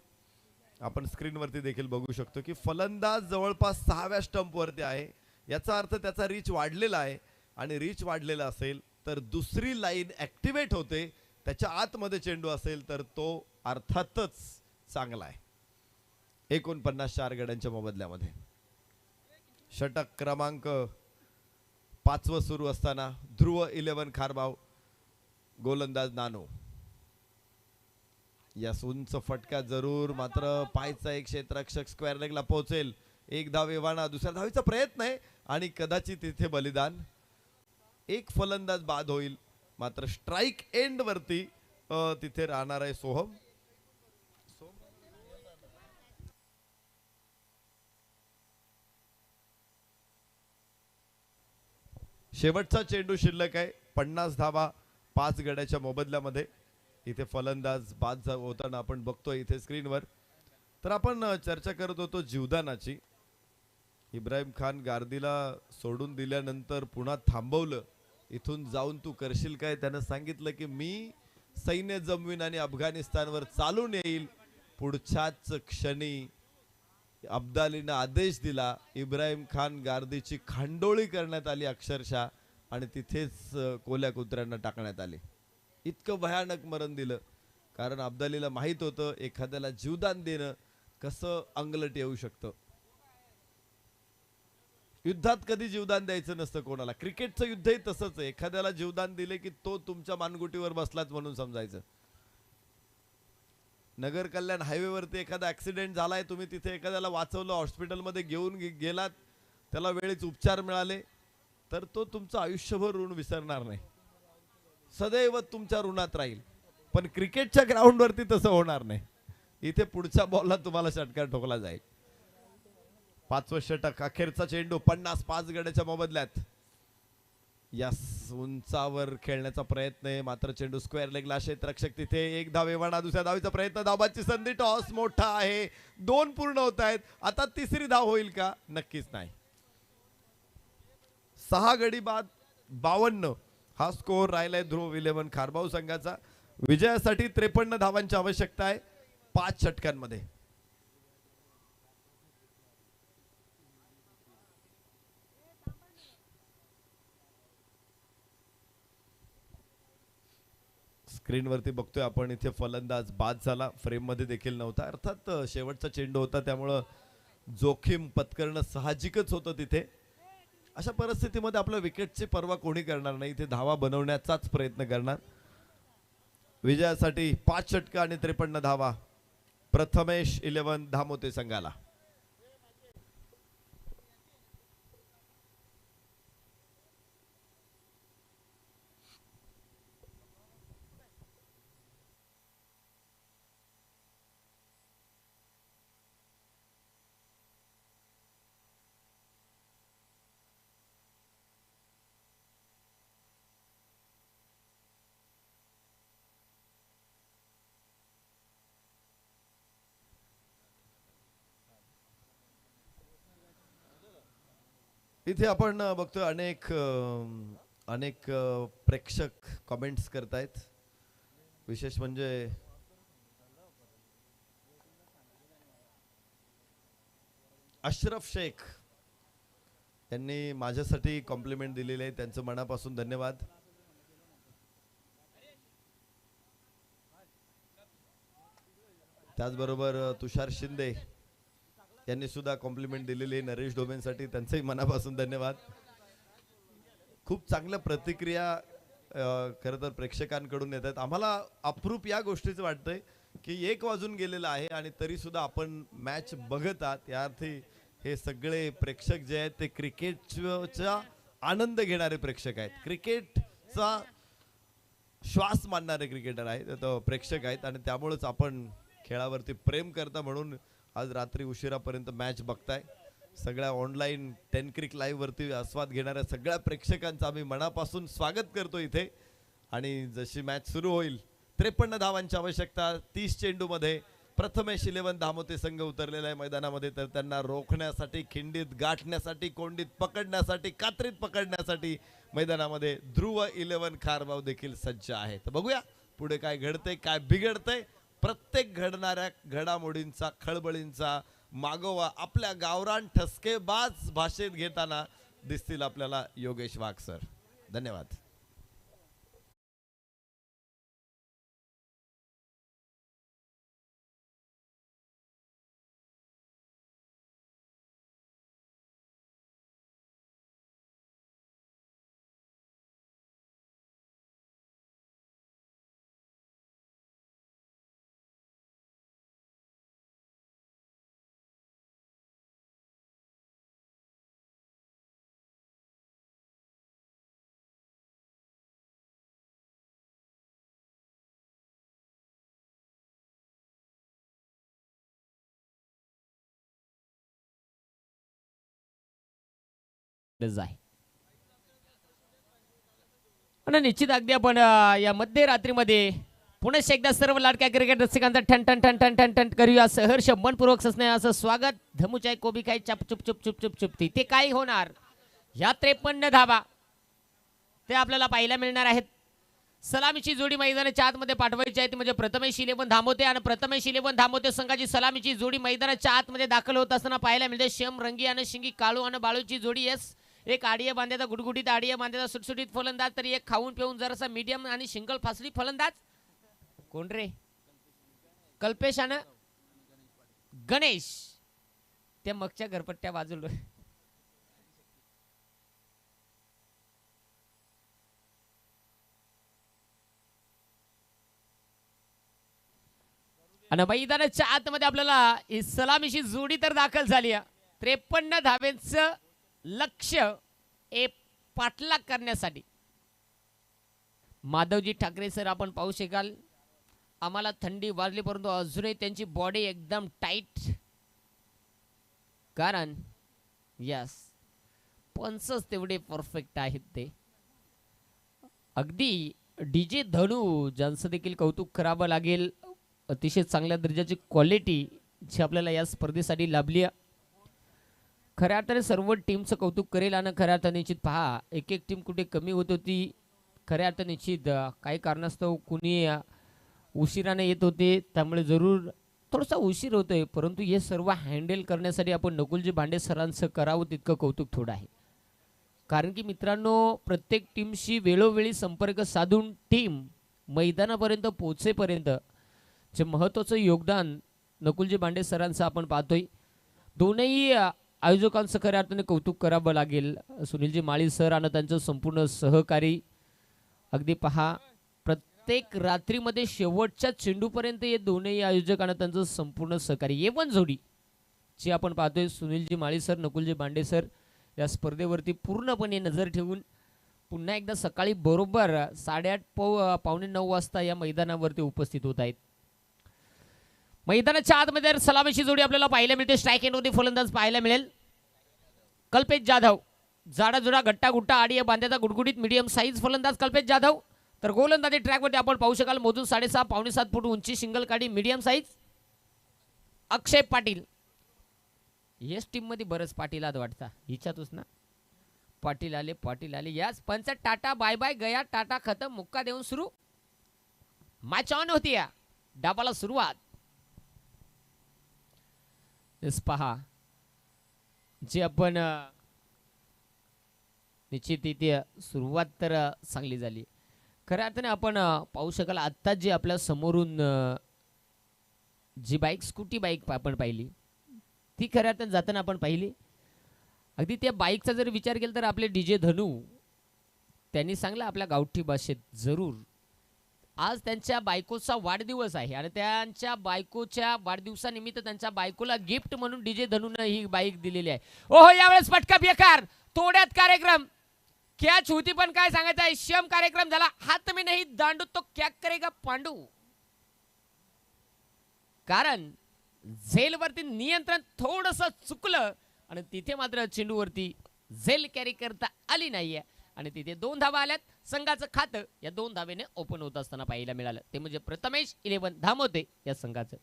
आपण स्क्रीनवरती देखील बघू शकतो की फलंदाज जवळपास 6व्या स्टंप वरती आहे. याचा अर्थ त्याचा रीच वाढलेला आहे, आणि रीच वाढलेला असेल तर दुसरी लाईन ऍक्टिव्हेट होते. त्याच्या आतमध्ये चेंडू असेल तर तो अर्थातच चांगला आहे. 49 4 गड्यांच्या मोबदल्यामध्ये. षटक क्रमांक 5 सुरू असताना ध्रुव 11 खारबाव, गोलंदाज नानो. या उंच फटका जरूर, मात्र पायचा एक क्षेत्ररक्षक स्क्वेअर लेगला पोहोचेल. 1 धाव एवाना. दुसऱ्या धावीचा प्रयत्न आहे आणि कदाचित तिथे बलिदान. एक फलंदाज बाद होईल. मात्र स्ट्राईक एंड वरती तिथे राहणार आहे सोहम. शेवटचा चेंडू शिल्लक आहे. 50 धावा 5 गड्याच्या मोबदल्यामध्ये. इथे फलंदाज बाद होताना आपण बघतोय इथे स्क्रीनवर. तर आपण चर्चा करत होतो जीवदानाची. इब्राहिम खान गार्दीला सोडून दिल्यानंतर पुन्हा थांबवलं. इथून जाऊन तू करशील काय. त्यानं सांगितलं की मी सैन्य जमवीन आणि अफगाणिस्तानवर चालून येईल. पुढच्याच क्षणी अब्दालीनं आदेश दिला. इब्राहिम खान गार्दीची खांडोळी करण्यात आली अक्षरशः आणि तिथेच कोल्या कुत्र्यांना टाकण्यात आले. इतकं भयानक मरण दिलं. कारण अब्दालीला माहित होतं एखाद्याला जीवदान देणं कसं अंगलट येऊ शकतं. युद्धात कधी जीवदान द्यायचं नसतं कोणाला. क्रिकेटचं युद्धही तसंच आहे. एखाद्याला जीवदान दिले की तो तुमच्या मानगुटीवर बसलाच म्हणून समजायचं. नगर कल्याण हायवेवरती एखादा ऍक्सिडेंट झालाय, तुम्ही तिथे एखाद्याला वाचवलं, हॉस्पिटलमध्ये घेऊन गेलात, त्याला वेळेच उपचार मिळाले, तर तो तुमचं आयुष्यभर ऋण विसरणार नाही, सदैव तुमच्या ऋणात राहील. पण क्रिकेटच्या ग्राउंडवरती तसं होणार नाही. इथे पुढच्या बॉलला तुम्हाला षटकार ठोकला जाईल. 5वं षटक, अखेरचा चेंडू 55 गड्याच्या मोबदल्यात. यस, उंचावर खेळण्याचा प्रयत्न आहे. मात्र चेंडू स्क्वेअर लेगला. क्षेत्ररक्षक तिथे. एक धाव एवढा. दुसऱ्या धावीचा प्रयत्न. धावाची संधी. टॉस मोठा आहे. 2 पूर्ण होत आहेत. आता तिसरी धाव होईल का? नक्कीच नाही. 6 गडी बाद 52 हा स्कोर राहिलाय ध्रुव 11 खारबाव संघाचा. विजयासाठी 53 धावांची आवश्यकता आहे 5 षटकांमध्ये. स्क्रीनवरती बघतोय आपण इथे फलंदाज बाद झाला. फ्रेम मध्ये देखील नव्हता. अर्थात शेवटचा चेंडू होता त्यामुळं जोखीम पत्करणं साहजिकच होतं तिथे. अशा परिस्थितीमध्ये आपल्या विकेटची पर्वा कोणी करणार नाही. इथे धावा बनवण्याचाच प्रयत्न करणार. विजयासाठी 5 षटक आणि 53 धावा प्रथमेश 11 धामोते संघाला. इथे आपण बघतोय अनेक प्रेक्षक कमेंट्स करतायत. विशेष म्हणजे अशरफ शेख यांनी माझ्यासाठी कॉम्प्लिमेंट दिलेले आहे. त्यांचं मनापासून धन्यवाद. त्याचबरोबर तुषार शिंदे यांनी सुद्धा कॉम्प्लिमेंट दिलेली आहे नरेश डोमेंसाठी. त्यांचंही मनापासून धन्यवाद. खूप चांगल्या प्रतिक्रिया खरं तर प्रेक्षकांकडून येतात. आम्हाला अप्रूप या गोष्टीचं वाटतंय की 1 वाजून गेलेला आहे आणि तरी सुद्धा आपण मॅच बघत आहात. या अर्थी हे सगळे प्रेक्षक जे आहेत ते क्रिकेटचा आनंद घेणारे प्रेक्षक आहेत. क्रिकेटचा श्वास मानणारे क्रिकेटर आहेत, प्रेक्षक आहेत. आणि त्यामुळेच आपण खेळावरती प्रेम करता म्हणून आज रात्री उशिरापर्यंत मॅच बघताय. सगळ्या ऑनलाईन 10 क्रिक लाईव्ह वरती आस्वाद घेणाऱ्या सगळ्या प्रेक्षकांचं आम्ही मनापासून स्वागत करतो इथे. आणि जशी मॅच सुरू होईल 53 धावांची आवश्यकता. 30 चेंडूमध्ये प्रथमेश 11 धामोते संघ उतरलेला आहे मैदानामध्ये. तर त्यांना रोखण्यासाठी, खिंडीत गाठण्यासाठी, कोंडीत पकडण्यासाठी, कात्रीत पकडण्यासाठी मैदानामध्ये ध्रुव 11 खारबाव देखील सज्ज आहे. तर बघूया पुढे काय घडतंय, काय बिघडतंय. प्रत्येक घडणाऱ्या घडामोडींचा, खळबळींचा मागोवा आपल्या गावरान ठसकेबाज भाषेत घेताना दिसतील आपल्याला योगेश वाघ सर. धन्यवाद. गरज आहे. आणि निश्चित अगदी आपण या मध्यरात्रीमध्ये पुन्हा एकदा सर्व लाडक्या क्रिकेट रसिकांचा ठण ठण ठण ठण ठण ठण करूया सहर्ष मनपूर्वक असं स्वागत. धमुचाय कोबी काय चप चुप चुप चुप चुप चुप ते काय होणार या 53 धावा ते आपल्याला पाहायला मिळणार आहेत. सलामीची जोडी मैदानाच्या आतमध्ये पाठवायची आहे ती म्हणजे प्रथमेश 11 धामोते आणि प्रथमेश 11 धामोते संघाची सलामीची जोडी मैदानाच्या आतमध्ये दाखल होत असताना पाहायला मिळते. शेम रंगी आणि शिंगी काळू आणि बाळूची जोडी. येस, एक आडिया बांध्याचा गुडगुडीत आडिया बांध्याचा सुटसुटीत फलंदाज, तरी एक खाऊन पिऊन जरासा मीडियम आणि सिंगल फासली फलंदाज. कोण रे? कल्पेश आणि गणेश त्या मगच्या घरपट्ट्या बाजूला. आणि मैदानाच्या आतमध्ये आपल्याला ही सलामीची जोडी तर दाखल झाली आहे. 53 धाव्यांचं लक्ष्य हे पाठलाग करण्यासाठी माधवजी ठाकरे सर आपण पाहू शकाल. आम्हाला थंडी वाजली परंतु अजूनही त्यांची बॉडी एकदम टाईट, कारण यस पंचच तेवढे परफेक्ट आहेत ते. अगदी डीजे धनू ज्यांचं देखील कौतुक करावं लागेल. अतिशय चांगल्या दर्जाची क्वालिटी जी आपल्याला या स्पर्धेसाठी लाभली आहे. खऱ्या अर्थाने सर्व टीमचं कौतुक करेल आणि खऱ्या अर्थाने निश्चित पहा एक एक टीम कुठे कमी होत होती. खऱ्या अर्थाने निश्चित काही कारणास्तव कुणी उशिराने येत होते त्यामुळे जरूर थोडासा उशीर होतोय, परंतु हे सर्व हँडल करण्यासाठी आपण नकुलजी भांडे सरांचं करावं तितकं कौतुक थोडं आहे. कारण की मित्रांनो, प्रत्येक टीमशी वेळोवेळी संपर्क साधून टीम मैदानापर्यंत पोहोचेपर्यंत जे महत्त्वाचं योगदान नकुलजी भांडे सरांचं आपण पाहतोय. दोनही आयोजकांचं खऱ्या अर्थाने कौतुक करावं लागेल. सुनीलजी माळी सर आणि त्यांचं संपूर्ण सहकारी. अगदी पहा प्रत्येक रात्रीमध्ये शेवटच्या चेंडूपर्यंत हे दोनही आयोजक आणि त्यांचं संपूर्ण सहकारी येवन जोडी जी आपण पाहतोय. सुनीलजी माळी सर, नकुलजी भांडे सर या स्पर्धेवरती पूर्णपणे नजर ठेवून पुन्हा एकदा सकाळी बरोबर 8:30 पावणे 9 वाजता या मैदानावरती उपस्थित होत आहेत. मैदानाच्या आतमध्ये सलामीची जोडी आपल्याला पाहायला मिळते. स्ट्राईक एंडवरती फलंदाज पाहायला मिळेल कल्पेश जाधव. जाडा जुडा गट्टा गुट्टा आडिया बांध्याचा गुडगुडीत मीडियम साईज फलंदाज कल्पेश जाधव. तर गोलंदाजी ट्रॅकवरती आपण पाहू शकाल मोजून 6.5 पावणे 7 फूट उंची सिंगल काडी मीडियम साईज अक्षय पाटील. येस टीम मध्ये बरंच पाटील आद वाटता हिच्यातच ना. पाटील आले याच पंच टाटा बाय बाय गया टाटा खतम मुक्का देऊन सुरू. मॅच ऑन होती या डाबाला सुरुवात. पहा जे आपण निश्चित इथे सुरुवात तर चांगली झाली. खऱ्या अर्थाने आपण पाहू शकाल आत्ता जे आपल्या समोरून जी बाईक स्कूटी बाईक आपण पाहिली ती खऱ्या अर्थाने जाताना आपण पाहिली. अगदी त्या बाईकचा जर विचार केला तर आपले डीजे धनू त्यांनी सांगलं आपल्या गावठी भाषेत जरूर आज त्यांच्या बायकोचा वाढदिवस आहे आणि त्यांच्या बायकोच्या वाढदिवसानिमित्त त्यांच्या बायकोला गिफ्ट म्हणून डीजे धनूने ही बाईक दिलेली आहे. ओहो यावेळेस पटका बेकार तोड्यात कार्यक्रम कॅच होती पण काय सांगायचं आहे शम कार्यक्रम झाला. हात में नहीं दांडू तो क्या करेगा पांडू. कारण झेलवरती नियंत्रण थोडंसं चुकलं आणि तिथे मात्र चेंडूवरती झेल कॅरी करता आली नाहीये आणि तिथे 2 धावा आल्यात. संघाचं खातं या 2 धावेने ओपन होत असताना पाहायला मिळालं ते म्हणजे प्रथमेश 11 धामोते या संघाचं.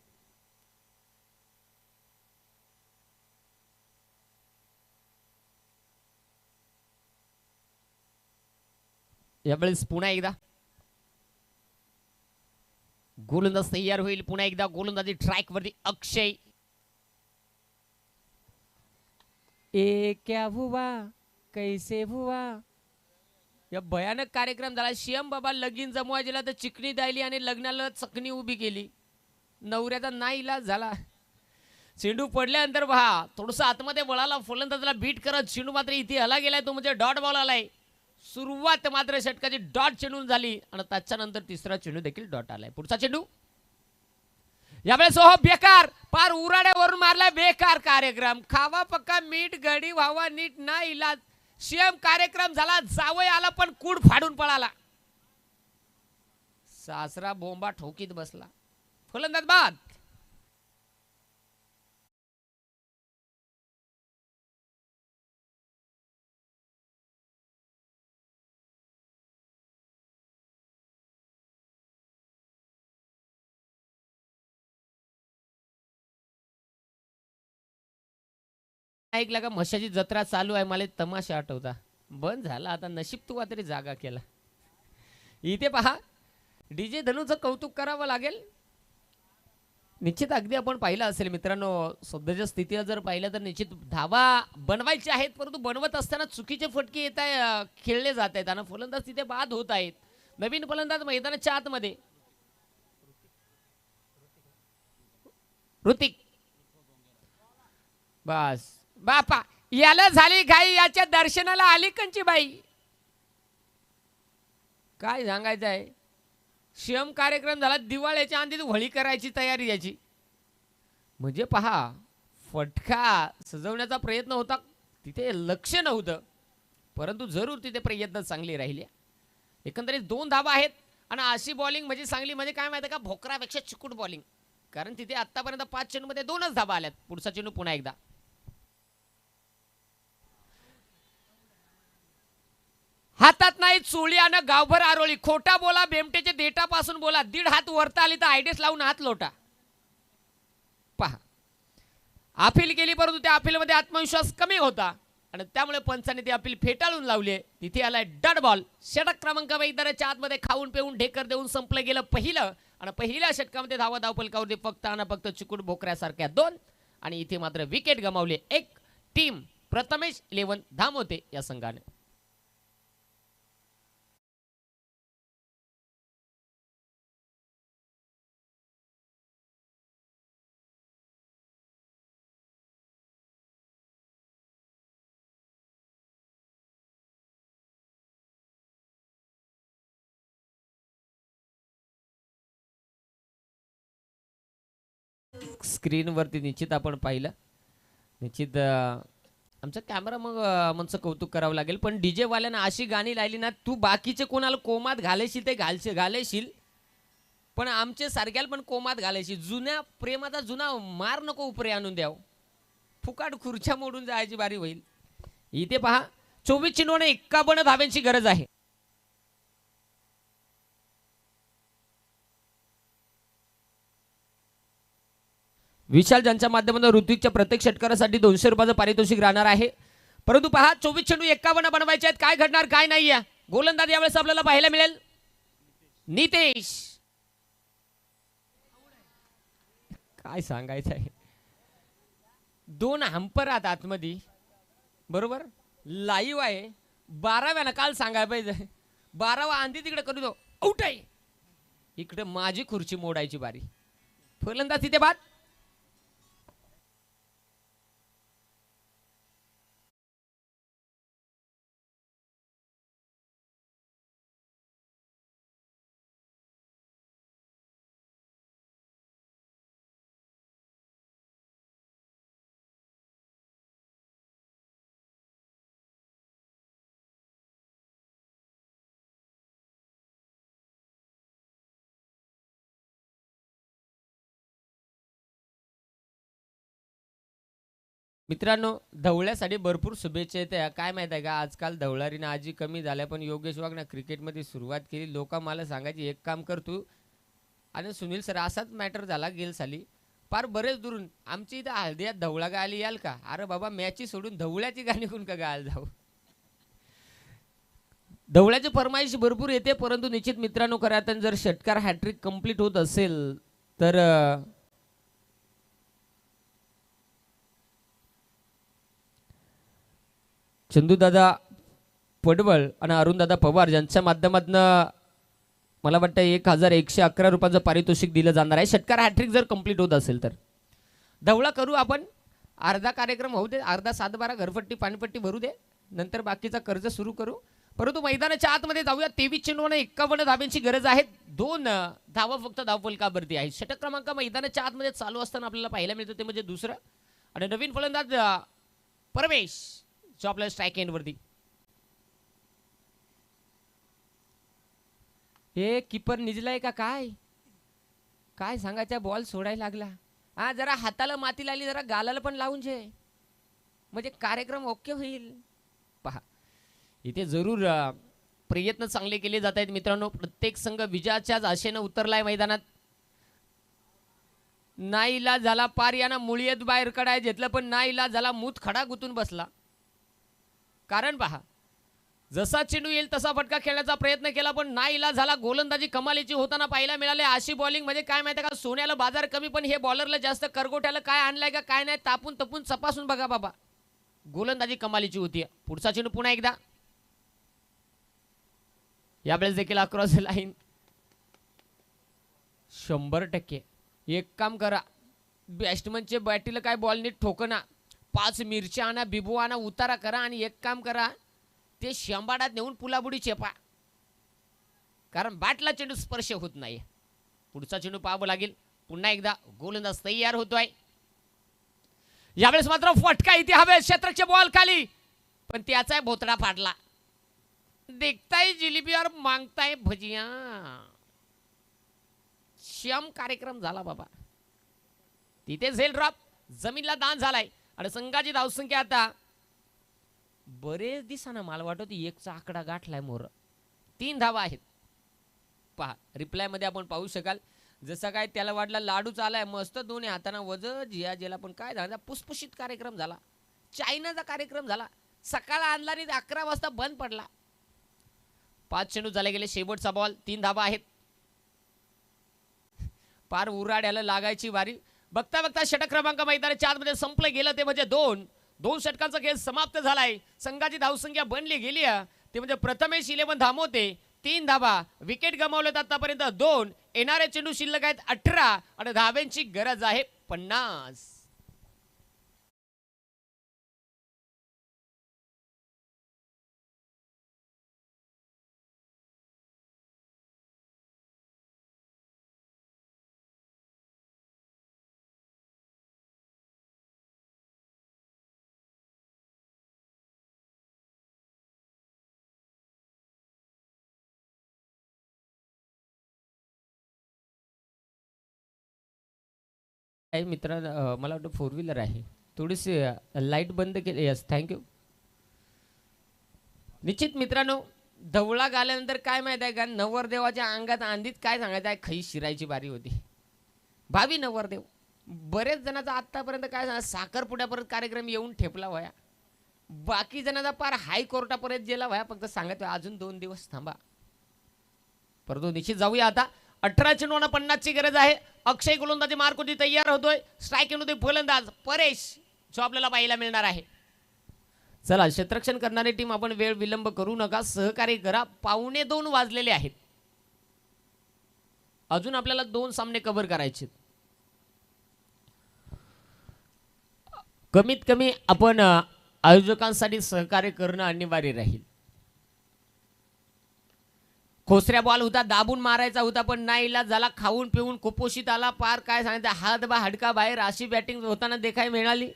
यावेळेस पुन्हा एकदा गोलंदाज तयार होईल. पुन्हा एकदा गोलंदाजी ट्रॅक वरती अक्षय. ए क्या हुआ कैसे हुआ या भयानक कार्यक्रम झाला. शियम बाबा लगीन जमवायला तर चिकणी द्यायली आणि लग्नाला चकणी उभी केली. नवऱ्याचा नाईलाज झाला. चेंडू पडल्यानंतर पहा थोडंसं आतमध्ये वळाला फलंदाजाला बीट करत चेंडू मात्र इथे हला गेलाय तो म्हणजे डॉट बॉल आलाय. सुरुवात मात्र षटकाची डॉट चेंडून झाली आणि त्याच्यानंतर तिसरा चेंडू देखील डॉट आलाय. पुढचा चेंडू यावेळेस ओहो बेकार पार उराड्यावरून मारलाय. बेकार कार्यक्रम खावा पक्का मीठ गडी व्हावा नीट ना इलाज. शियम कार्यक्रम झाला जावई आला पण कूड फाडून पळाला. सासरा बोंबा ठोकीत बसला. फलंदाज बाद. ऐकला का म्हशाची जत्रा चालू आहे मला तमाशा आठवता बंद झाला आता नशीब तू तरी जागा केला. इथे पहा डीजे धनूचं कौतुक करावं लागेल. निश्चित अगदी आपण पाहिलं असेल मित्रांनो सध्याच्या स्थितीला जर पाहिलं तर निश्चित धावा बनवायचे आहेत परंतु बनवत असताना चुकीचे फटके येत आहे खेळले जात आहेत आणि फलंदाज तिथे बाद होत आहेत. नवीन फलंदाज मैदानाच्या आतमध्ये ऋतिक बस बापा याला झाली घाई याच्या दर्शनाला आली कंची बाई. काय सांगायचं आहे शियम कार्यक्रम झाला दिवाळीच्या आधी होळी करायची तयारी याची. म्हणजे पहा फटका सजवण्याचा प्रयत्न होता तिथे लक्ष नव्हतं परंतु जरूर तिथे प्रयत्न चांगले राहिले. एकंदरीत 2 धावा आहेत आणि अशी बॉलिंग म्हणजे चांगली म्हणजे काय माहिती का भोकरापेक्षा चिकूट बॉलिंग कारण तिथे आतापर्यंत 5 चेंडूमध्ये 2च धावा आल्यात. पुढचा चेंडू पुन्हा एकदा हातात नाही चोळ्यानं गावभर आरोळी खोटा बोला बेमटेचे देटापासून बोला 1.5 हात वरता आली तर आयडेस लावून हात लोटा. पहा अपील केली परंतु त्या अपीलमध्ये आत्मविश्वास कमी होता आणि त्यामुळे पंचाने ती अपील फेटाळून लावली. तिथे आलाय डॉट बॉल. षटक क्रमांक मैदानाच्या आतमध्ये खाऊन पिऊन ढेकर देऊन संपलं गेलं पहिलं आणि पहिल्या षटकामध्ये धावा धावफलकावरती फक्त आणि फक्त चिकूट भोकऱ्यासारख्या 2 आणि इथे मात्र विकेट गमावले. एक टीम प्रथमेश 11 धामोते या संघाने. स्क्रीनवरती निश्चित आपण पाहिलं निश्चित आमचा कॅमेरा मग मनचं कौतुक करावं लागेल पण डीजे वाल्यानं अशी गाणी लावली ना तू बाकीचे कोणाला कोमात घालेशील ते घालेशील पण आमचे सारख्याला पण कोमात घालायची. जुन्या प्रेमाचा जुना मार नको उपरे आणून द्याव फुकाट खुर्च्या मोडून जायची बारी होईल. इथे पहा 24 चेंडूने 51 धाव्यांची गरज आहे. विशाल ज्यांच्या माध्यमातून ऋत्विकच्या प्रत्येक षटकारासाठी 200 रुपयाचं पारितोषिक राहणार आहे. परंतु पहा 24 चेंडू 51 बनवायचे आहेत. काय घडणार काय नाही आहे गोलंदाज यावेळेस आपल्याला पाहायला मिळेल नितेश. काय सांगायचं आहे 2 हंपर आहात आतमध्ये बरोबर लाईव्ह आहे 12व्यानं काल सांगायला पाहिजे 12वा आंधी तिकडे करू दो आउट आहे. इकडे माझी खुर्ची मोडायची बारी. फलंदाज तिथे बाद. मित्रांनो धवळ्यासाठी भरपूर शुभेच्छा येत्या. काय माहित आहे का आजकाल धवळारीनं आजी कमी झाल्या पण योगेश वाघ ना क्रिकेटमध्ये सुरुवात केली. लोक मला सांगायची एक काम कर तू आणि सुनील सर असाच मॅटर झाला गेल साली फार बरेच दुरून आमची इथं हळदियात धवळा गायला याल का. अरे बाबा मॅची सोडून धवळ्याची गाणी कोण का गायला जाऊ. धवळ्याची फरमाईश भरपूर येते परंतु निश्चित मित्रांनो खऱ्या अर्थाने जर षटकार हॅट्रिक कंप्लीट होत असेल तर चंदूदादा पडवळ आणि अरुणदादा पवार यांच्या माध्यमातून मला वाटतं 1111 रुपयाचं पारितोषिक दिलं जाणार आहे. षटकार हॅट्रिक जर कंप्लीट होत असेल तर धवळा करू आपण. अर्धा कार्यक्रम होऊ दे अर्धा 7-12 घरपट्टी पाणीपट्टी भरू दे नंतर बाकीचा कर्ज सुरू करू. परंतु मैदानाच्या आतमध्ये जाऊया. 23 चेंडूने 51 धाब्यांची गरज आहे. 2 धावा फक्त धावफलकावरती आहे. षटक क्रमांक मैदानाच्या आतमध्ये चालू असताना आपल्याला पाहायला मिळतं ते म्हणजे दुसरं आणि नवीन फलंदाज परमेश जो आपल्या स्ट्राईक एंडवरती. हे कीपर निजलाय का काय काय सांगायचा बॉल सोडायला लागला. हा जरा हाताला माती लागली जरा गालाला पण लावून जे म्हणजे कार्यक्रम ओके होईल. पहा इथे जरूर प्रयत्न चांगले केले जात आहेत मित्रांनो. प्रत्येक संघ विजयाच्याच आशेने उतरलाय मैदानात. नाईला झाला पार यानं मुळीत बाहेर कडाय घेतलं, पण नाईला झाला मूत खडा गुतून बसला. कारण पहा, जसा चेंडू येईल तसा फटका खेळण्याचा प्रयत्न केला, पण नाईला झाला. गोलंदाजी कमालीची होताना पाहायला मिळाले. अशी बॉलिंग म्हणजे काय माहिती का, सोन्याला बाजार कमी पण हे बॉलरला जास्त, करगोट्याला काय आणलाय का काय नाही तापून तपून तपासून बघा बाबा. गोलंदाजी कमालीची होती. पुढचा चेंडू पुन्हा एकदा, यावेळेस देखील अक्रॉस लाईन. 100% एक काम करा, बॅट्समनचे बॅटीला काय बॉल नीट ठोकना, 5 मिरच्या आणा, बिबू आणा, उतारा करा आणि एक काम करा, ते शेंबाडात नेऊन पुलाबुडी चेपा, कारण बॅटला चेंडू स्पर्श होत नाही. पुढचा चेंडू पाहावं लागेल. पुन्हा एकदा गोलंदाज तयार होतोय. यावेळेस मात्र फटका इथे हवे, क्षेत्रचे बॉल खाली, पण त्याचा भोतडा फाटला. देखताय जिलेबी और मागताय भजिया, श्याम कार्यक्रम झाला बाबा. तिथे झेल ड्रॉप, जमीनला दान झालाय आणि संघाची धावसंख्या आता बरेच दिवसांना मला वाटत एकचा आकडा गाठलाय मोर. 3 धावा आहेत. पहा रिप्लाय मध्ये आपण पाहू शकाल, जसं काय त्याला वाटला लाडूच आलाय मस्त, दोन्ही हाताना वज जिया जेला, पण काय झालं, पुसपुशीत कार्यक्रम झाला. चायनाचा कार्यक्रम झाला. सकाळ आणला आणि 11 वाजता बंद पडला. 5 चेंडू झाले गेले, शेवटचा बॉल, 3 धावा आहेत. पार उराड्याला लागायची वारी. बघता बघता षटक क्रमांक मैदानाच्या आतमध्ये संपलं गेलं, ते म्हणजे 2 षटकांचा खेळ समाप्त झालाय. संघाची धावसंख्या बनली गेली, ते म्हणजे प्रथमेश 11 धामोते 3 धावा, विकेट गमावलेत आतापर्यंत 2, येणारे चेंडू शिल्लक आहेत 18 आणि धाव्यांची गरज आहे 50. मित्र मला वाटतं 4 व्हीलर आहे, थोडीशी लाईट बंद केली. Yes thank you. निश्चित मित्रांनो, धवळा गाल्यानंतर काय माहित आहे का, नवरदेवाच्या अंगात आंधीत काय सांगायचं आहे, खई शिरायची बारी होती. भावी नवरदेव बरेच जणांचा आतापर्यंत काय सांगा, साखरपुड्यापर्यंत कार्यक्रम येऊन ठेपला वया, बाकी जणांचा पार हायकोर्टापर्यंत गेला वया. फक्त सांगत अजून 2 दिवस थांबा. परंतु निश्चित जाऊया आता. 18 चेंडूंना 50 ची गरज आहे. अक्षय गोलंदाजी मार्कोटी तयार होतोय. स्ट्राईक येऊन फलंदाज परेश जो आपल्याला पाहायला मिळणार आहे. चला क्षेत्ररक्षण करणारी टीम, आपण वेळ विलंब करू नका, सहकार्य करा. 1:45 वाजलेले आहेत. अजून आपल्याला 2 सामने कव्हर करायचे. कमीत कमी आपण आयोजकांसाठी सहकार्य करणं अनिवार्य राहील. खोसऱ्या बॉल होता, दाबून मारायचा होता, पण नाही इलाज झाला. खाऊन पिऊन कुपोषित आला, पार काय सांगायचं, हात बा हडका बाहेर, अशी बॅटिंग होताना देखाय मिळाली.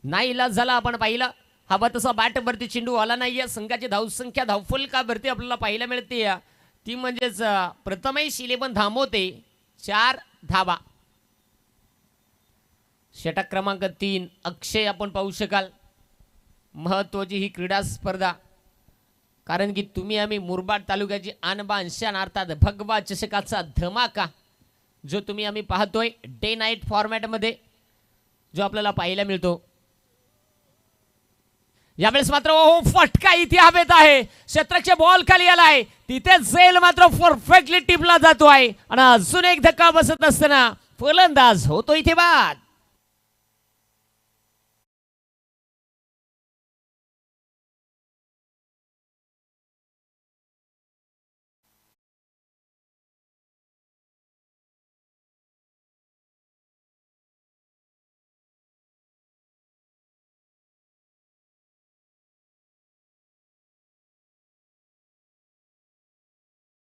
नाही इलाज झाला. आपण पाहिलं हवा तसा बॅटवरती चेंडू आला नाहीये. संघाची धावसंख्या धावफलकावरती आपल्याला पाहायला मिळते, ती म्हणजेच प्रथमेश 11 धामोते 4 धावा. षटक क्रमांक 3 अक्षय आपण पाहू शकाल. महत्वाची ही क्रीडा स्पर्धा, कारण की तुम्ही आम्ही मुरबाड तालुक्याची आणबान शान अर्थात भगवा चषकाचा धमाका जो तुम्ही आम्ही पाहतोय डे नाईट फॉर्मॅट मध्ये, जो आपल्याला पाहायला मिळतो. यावेळेस मात्र फटका इथे हवेत आहे. क्षेत्ररक्षक बॉल खाली आलाय, तिथे झेल मात्र परफेक्टली टिपला जातो आहे आणि अजून एक धक्का बसत असताना फलंदाज होतो इथे बाद.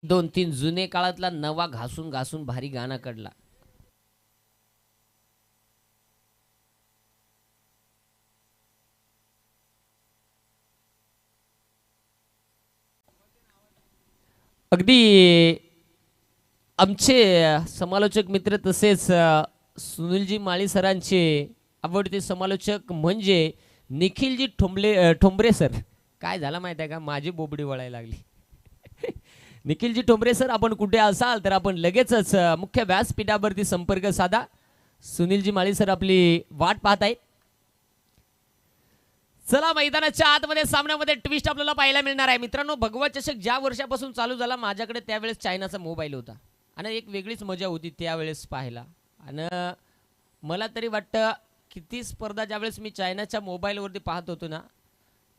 दोन तीन जुने काळातला नवा घासून घासून भारी गाणं कडला. अगदी आमचे समालोचक मित्र तसेच सुनीलजी माळी सरांचे आवडते समालोचक म्हणजे निखिलजी ठोंबरे सर. काय झालं माहिती आहे का, माझी बोबडी वळायला लागली. निखिलजी ठोंबरे सर, आपण कुठे असाल तर आपण लगेचच मुख्य व्यासपीठावरती संपर्क साधा. सुनीलजी माळी सर आपली वाट पाहत आहेत. चला मैदानाच्या आतमध्ये सामन्यामध्ये ट्विस्ट आपल्याला पाहायला मिळणार आहे. मित्रांनो, भगवा चषक ज्या वर्षापासून चालू झाला माझ्याकडे त्यावेळेस चायनाचा मोबाईल होता आणि एक वेगळीच मजा होती त्यावेळेस पाहायला. आणि मला तरी वाटतं किती स्पर्धा ज्यावेळेस मी चायनाच्या मोबाईलवरती पाहत होतो ना,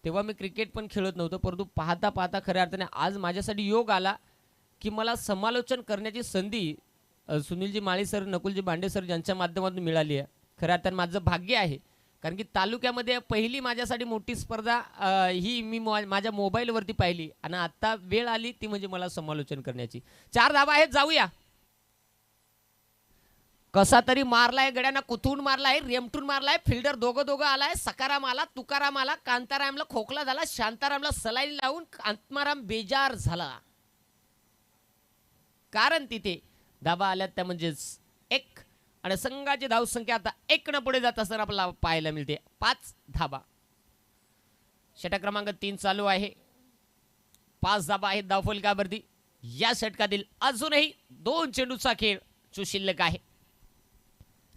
तेव्हा मी क्रिकेट पण खेळत नव्हतो, परंतु पाहता पाहता खऱ्या अर्थाने आज माझ्यासाठी योग आला की मला समालोचन करण्याची संधी सुनीलजी माळी सर, नकुलजी भांडे सर यांच्या माध्यमातून मिळाली आहे. खऱ्या अर्थाने माझं भाग्य आहे, कारण की तालुक्यामध्ये पहिली माझ्यासाठी मोठी स्पर्धा ही मी माझ्या मोबाईलवरती पाहिली आणि आता वेळ आली ती म्हणजे मला समालोचन करण्याची. 4 धावा आहेत, जाऊया. कसा तरी मारलाय, गड्यांना कुथून मारलाय, रेमटून मारलाय, फिल्डर दोघं आलाय. सकाराम आला, तुकाराम आला, कांतारामला खोकला झाला, शांतारामला सलाईन लावून आत्माराम बेजार झाला. कारण तिथे धावा आल्यात त्या म्हणजेच 1 आणि संघाची धावसंख्या आता 1 न पुढे जात असताना आपल्याला पाहायला मिळते 5 धावा. षटक क्रमांक 3 चालू आहे. 5 धावा आहेत धावफलकावरती. या षटकातील अजूनही 2 चेंडूचा खेळ जो शिल्लक आहे.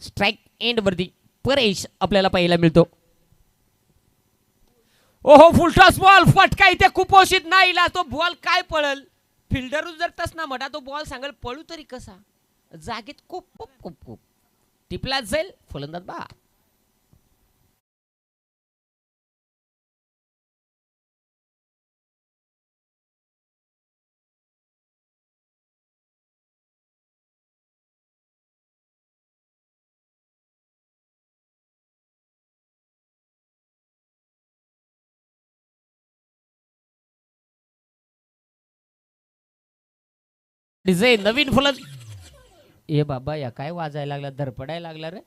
स्ट्राइक एंड वरती परेश आपल्याला पाहायला मिळतो. ओहो, फुलटॉस बॉल, फटका इथे कुपोषित नाही. तो बॉल काय पळल, फिल्डर जर तस ना म्हटा तो बॉल सांगेल पळू तरी कसा, जागेत खूप खूप खूप खूप टिपलाच जाईल. फलंदाज बा डिझाईन नवीन फलंद. ए बाबा, या काय वाजायला लागला, धरपडायला लागला रे.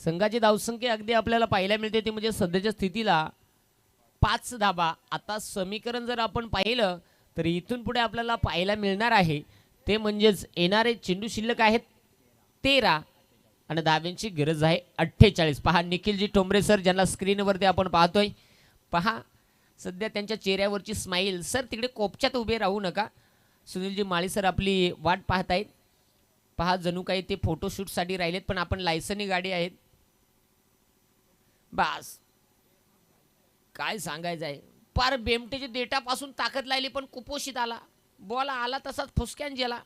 संघाची धावसंख्या अगदी आपल्याला पाहायला मिळते ती म्हणजे सध्याच्या स्थितीला 5 धावा. आता समीकरण जर आपण पाहिलं तर इथून पुढे आपल्याला पाहायला मिळणार आहे ते म्हणजेच येणारे चेंडू शिल्लक आहेत 13 आणि धाव्यांची गरज आहे 48. पहा निखिलजी ठोंबरे सर, ज्यांना स्क्रीनवरती आपण पाहतोय, पहा सध्या त्यांच्या चेहऱ्यावरची स्माईल. सर तिकडे कोपच्यात उभे राहू नका. सुनीलजी माळी सर आपली वाट पाहत आहेत. पहा जणू काही ते फोटोशूटसाठी राहिलेत, पण आपण लायसनी गाडी आहेत. बस काय सांगायचं आहे, पार बेमटेच्या देटापासून ताकद लागली पण कुपोषित आला. बॉल आला तसाच फुसक्यान गेला.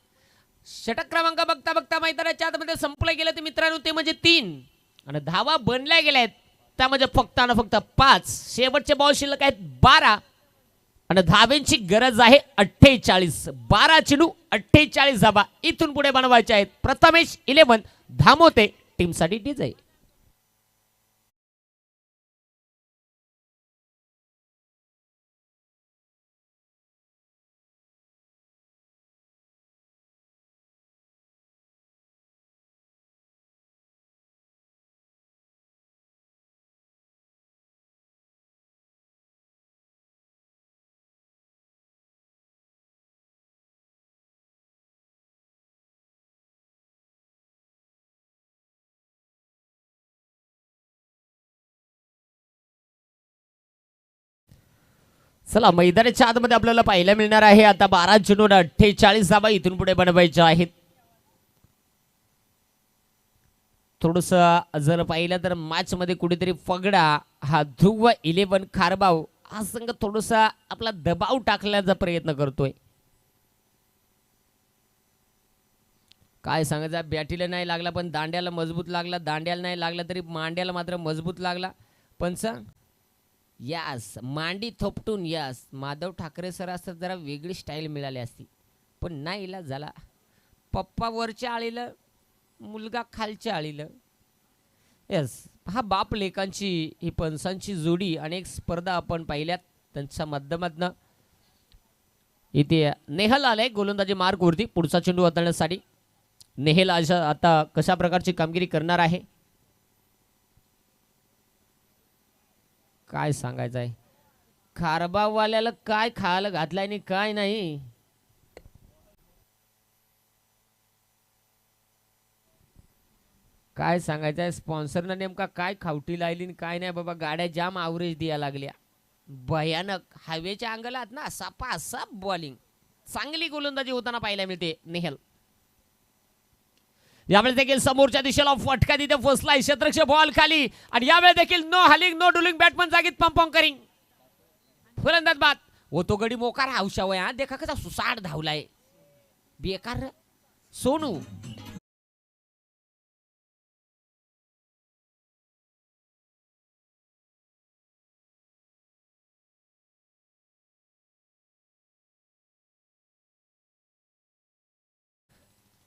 षटक क्रमांक बघता बघता मैदानाच्या आतमध्ये संपलं गेलं ते मित्रांनो, ते म्हणजे 3 आणि धावा बनल्या गेल्या आहेत त्यामध्ये फक्त आणि फक्त 5. शेवटचे बॉल शिल्लक आहेत 12 आणि धाव्यांची गरज आहे 48. 12 चेंडू 48 धावा इथून पुढे बनवायचे आहेत. प्रथमेश 11 धामोते टीमसाठी डिझाईन. चला मैदानाच्या आतमध्ये आपल्याला पाहायला मिळणार आहे आता 12 चेंडू 48 धावा इथून पुढे बनवायच्या आहेत. थोडस जर पाहिलं तर मॅच मध्ये कुठेतरी पगडा हा ध्रुव 11 खारबाव हा संघ थोडासा आपला दबाव टाकण्याचा प्रयत्न करतोय. काय सांगायचं, बॅटीला नाही लागला पण दांड्याला मजबूत लागला, दांड्याला नाही लागला तरी मांड्याला मात्र मजबूत लागला. पंच यस, मांडी थोपटून यस. माधव ठाकरे सर असतात जरा वेगळी स्टाईल मिळाली असती, पण नाही इला झाला. पप्पा वरच्या आळीलं, मुलगा खालच्या आळीलं. यस, हा बाप लेकांची ही पंचांची जोडी अनेक स्पर्धा आपण पाहिल्यात. त्यांच्या माध्यमातून इथे नेहल आलाय गोलंदाजी मार्कवरती पुढचा चेंडू हाताळण्यासाठी. नेहल आता कशा प्रकारची कामगिरी करणार आहे काय सांगायचं आहे. खारबावाल्याला काय खायला घातलाय आणि काय नाही. काय सांगायचं आहे, स्पॉन्सरनं नेमका काय खावटी लायली आणि काय नाही बाबा. गाड्या जाम ॲव्हरेज द्यायला लागल्या भयानक. हवेच्या अंगलात ना सापासाप बॉलिंग, चांगली गोलंदाजी होताना पाहायला मिळते नेहल. यावेळेस देखील समोरच्या दिशेला फटका तिथे फसलाय क्षेत्ररक्षक बॉल खाली आणि यावेळेस देखील नो हलिंग नो डुलिंग बॅटमन जागीत पंपॉंग करिंग फलंदाज बाद वो तो गडी मोकार हावशावय हा देखा कसा सुसाट धावलाय बेकार सोनू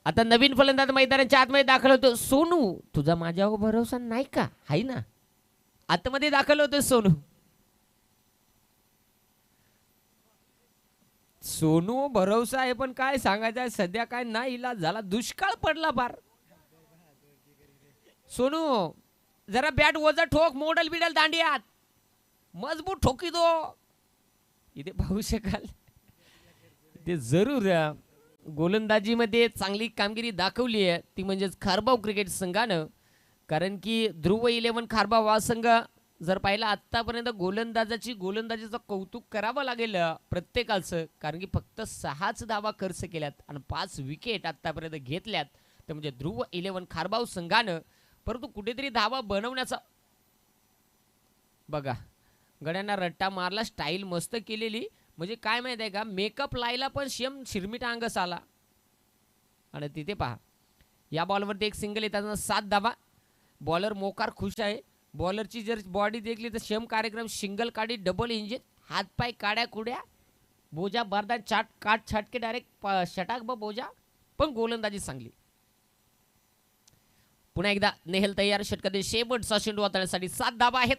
आता नवीन फलंदाज मैदानाच्या आतमध्ये दाखल होतो सोनू तुझा माझ्यावर भरोसा नाही का हाय ना आतमध्ये दाखल होतो सोनू सोनू भरोसा आहे पण काय सांगायचं सध्या काय नाही इलाज झाला दुष्काळ पडला फार सोनू जरा बॅट वजा ठोक मोडल बिडल दांडियात मजबूत ठोकी दो इथे पाहू शकाल ते जरूर गोलंदाजीमध्ये चांगली कामगिरी दाखवली आहे ती म्हणजेच खारबाव क्रिकेट संघानं कारण की ध्रुव 11 खारबाव हा संघ जर पाहिला आत्तापर्यंत गोलंदाजीचं कौतुक करावं लागेल प्रत्येकाचं कारण की फक्त 6च धावा खर्च केल्यात आणि 5 विकेट आत्तापर्यंत घेतल्यात तर म्हणजे ध्रुव 11 खारबाव संघानं परंतु कुठेतरी धावा बनवण्याचा बघा गड्यांना रट्टा मारला स्टाईल मस्त केलेली म्हणजे काय माहिती आहे का मेकअप लायला पण शेम शिरमिट अंगस आला आणि तिथे पहा या बॉलवरती एक सिंगल येताना 7 धावा बॉलर मोकार खुश आहे बॉलरची जर बॉडी देखली तर शेम कार्यक्रम सिंगल काढी डबल इंजिन हातपाय काड्या कुड्या बोजा बारदान काट छाटके डायरेक्ट षटाक बोजा पण गोलंदाजी चांगली पुन्हा एकदा नेहल तयार षटकातील शेवटचा चेंडू हाताळण्यासाठी 7 धावा आहेत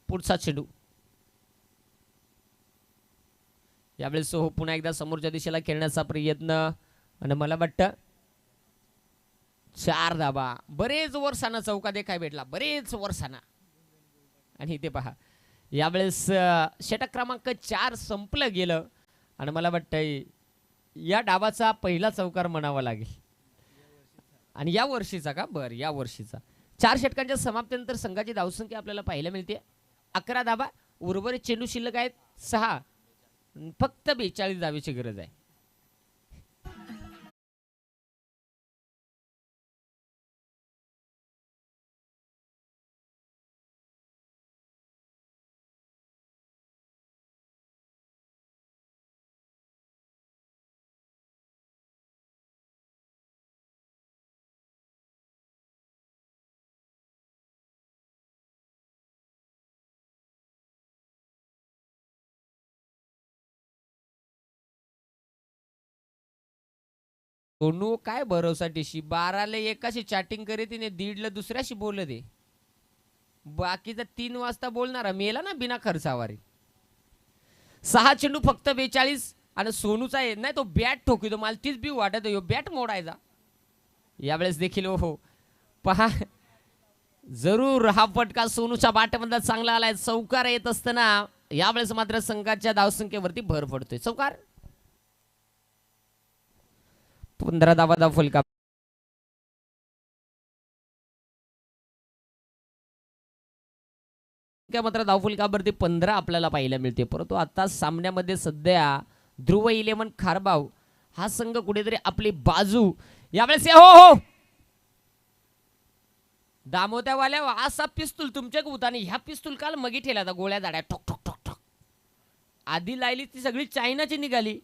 पुढचा चेंडू यावेळेस हो पुन्हा एकदा समोरच्या दिशेला खेळण्याचा प्रयत्न आणि मला वाटतं 4 धावा बरेच वर्षांना चौका काय भेटला बरेच वर्षांना आणि इथे पहा यावेळेस षटक क्रमांक 4 संपलं गेलं आणि मला वाटतं या डावाचा पहिला चौकार म्हणावा लागेल आणि या वर्षीचा का बरं या वर्षीचा 4 षटकांच्या समाप्तीनंतर संघाची धावसंख्या आपल्याला पाहायला मिळते 11 धावा उर्वरित चेंडू शिल्लक आहेत 6 फक्त 42 धावेची गरज आहे सोनू काय भरोसा टिशी 12ला एकाशी चॅटिंग करे तिने 1:30ला दुसऱ्याशी बोलले दे बाकीचा 3 वाजता बोलणारा मेला ना बिना खर्चावारी 6 चेंडू फक्त 42 आणि सोनूचा आहे नाही तो बॅट ठोकितो मला तीच बी वाटत बॅट मोडायचा यावेळेस देखील हो पहा जरूर हा फटका सोनूच्या बाटमधला चांगला आलाय चौकार येत असताना यावेळेस मात्र संघाच्या धावसंख्येवरती भर पडतोय चौकार 15 धावा फलका मात्र धावफलकावरती 15 आपल्याला पाहायला मिळते परंतु आता सामन्यामध्ये सध्या ध्रुव 11 खारबाव हा संघ कुठेतरी आपली बाजू यावेळेस हो हो दामोत्यावाल्या असा पिस्तूल तुमच्या उताने ह्या पिस्तूल काल मगी ठेला गोळ्या जाड्या ठोक ठोक ठोक ठोक आधी लायली ती सगळी चायनाची निघाली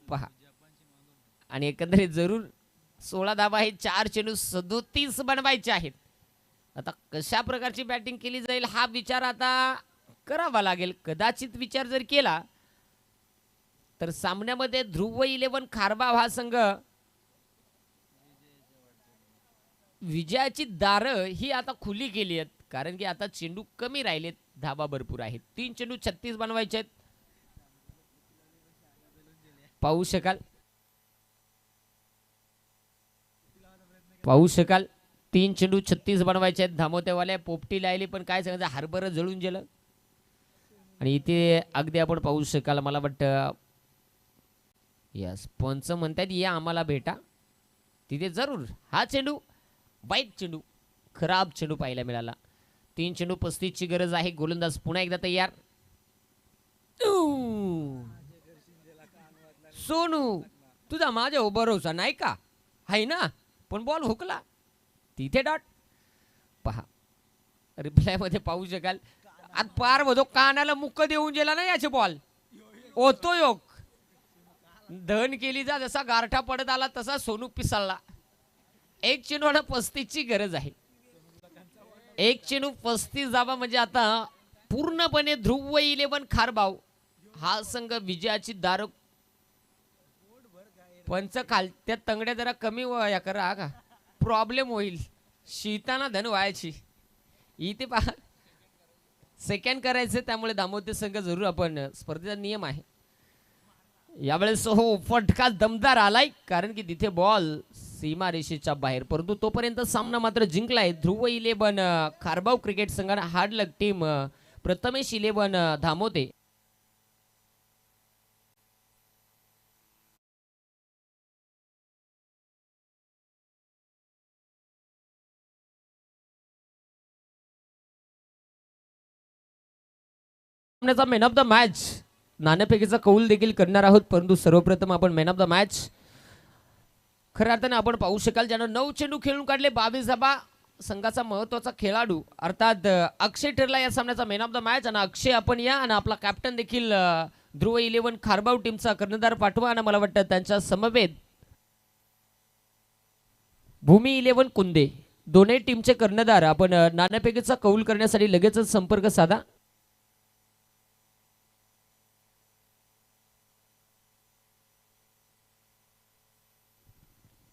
पहा आणि एकंदरीत जरूर 16 धावा आहेत 4 चेंडू 37 बनवायचे आहेत आता कशा प्रकारची बॅटिंग केली जाईल हा विचार आता करावा लागेल कदाचित विचार जर केला तर सामन्यामध्ये ध्रुव 11 खारबाव हा संघ विजयाची दारं ही आता खुली गेली आहेत कारण की आता चेंडू कमी राहिलेत धावा भरपूर आहेत 3 चेंडू 36 बनवायचे आहेत पाहू शकाल 3 चेंडू 36 बनवायचे आहेत धामोतेवाल्या पोपटी लायली पण काय सांगायचं हरभर जळून गेलं आणि इथे अगदी आपण पाहू शकाल मला वाटतं यस पंच म्हणतात या आम्हाला भेटा तिथे जरूर हा चेंडू वाईट चेंडू खराब चेंडू पाहायला मिळाला 3 चेंडू 35 ची गरज आहे गोलंदाज पुन्हा एकदा तयार सोनू तुझा माझ्या भरोसा नाही का आहे ना, पण बॉल हुकला तिथे डॉट. पहा रिप्लाय मध्ये पाहू शकाल, आज पार बघतो कानाला मुक्क देऊन गेला ना याचे बॉल. ओतो योग धन केली जा, जसा गारठा पडत आला तसा सोनू पिसाळला. एक चेंडू 35 ची गरज आहे. एक चेंडू 35 जावा म्हणजे आता पूर्णपणे ध्रुव 11 खारबाव हा संघ विजयाची दार. पंच खालत्या तंगड्या जरा कमी या करा का, प्रॉब्लेम होईल. शीताना धन व्हायची इथे पहा, सेकंड करायचे, त्यामुळे दामोदर संघ जरूर आपण स्पर्धेचा नियम आहे यावेळेस. हो फटका दमदार आलाय, कारण की तिथे बॉल सीमारेषेच्या बाहेर, परंतु तोपर्यंत सामना मात्र जिंकलाय ध्रुव 11 खारबाव क्रिकेट संघाने. Hard luck team Prathamesh 11 Dhamote. Man of the match नाणेफेकीचा कौल देखील करणार आहोत, परंतु सर्वप्रथम आपण मॅन ऑफ द मॅच खऱ्या अर्थाने आपण पाहू शकाल, ज्यानं 9 चेंडू खेळून काढले, 22 धाबा. संघाचा महत्वाचा खेळाडू अर्थात अक्षय ठरला या सामन्याचा मॅन ऑफ द मॅच. आणि अक्षय आपण या, आणि आपला कॅप्टन देखील ध्रुव 11 खारबाव टीमचा कर्णधार पाठवा. आणि मला वाटतं त्यांच्या समवेत भूमी 11 कुंदे दोन्ही टीमचे कर्णधार आपण नाणेफेकीचा कौल करण्यासाठी लगेचच संपर्क साधा.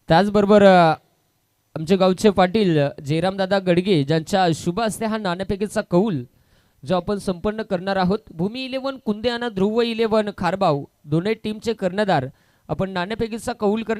त्याचबरोबर आमचे गावचे पाटील जयरामदादा गडगे ज्यांच्या शुभ हस्ते हा नाणेफेकीचा कौल जो आपण संपन्न करणार आहोत. भूमी 11 कुंदे आणि ध्रुव 11 खारबाव दोन्ही टीमचे कर्णधार आपण नाणेफेकीचा कौल करणार.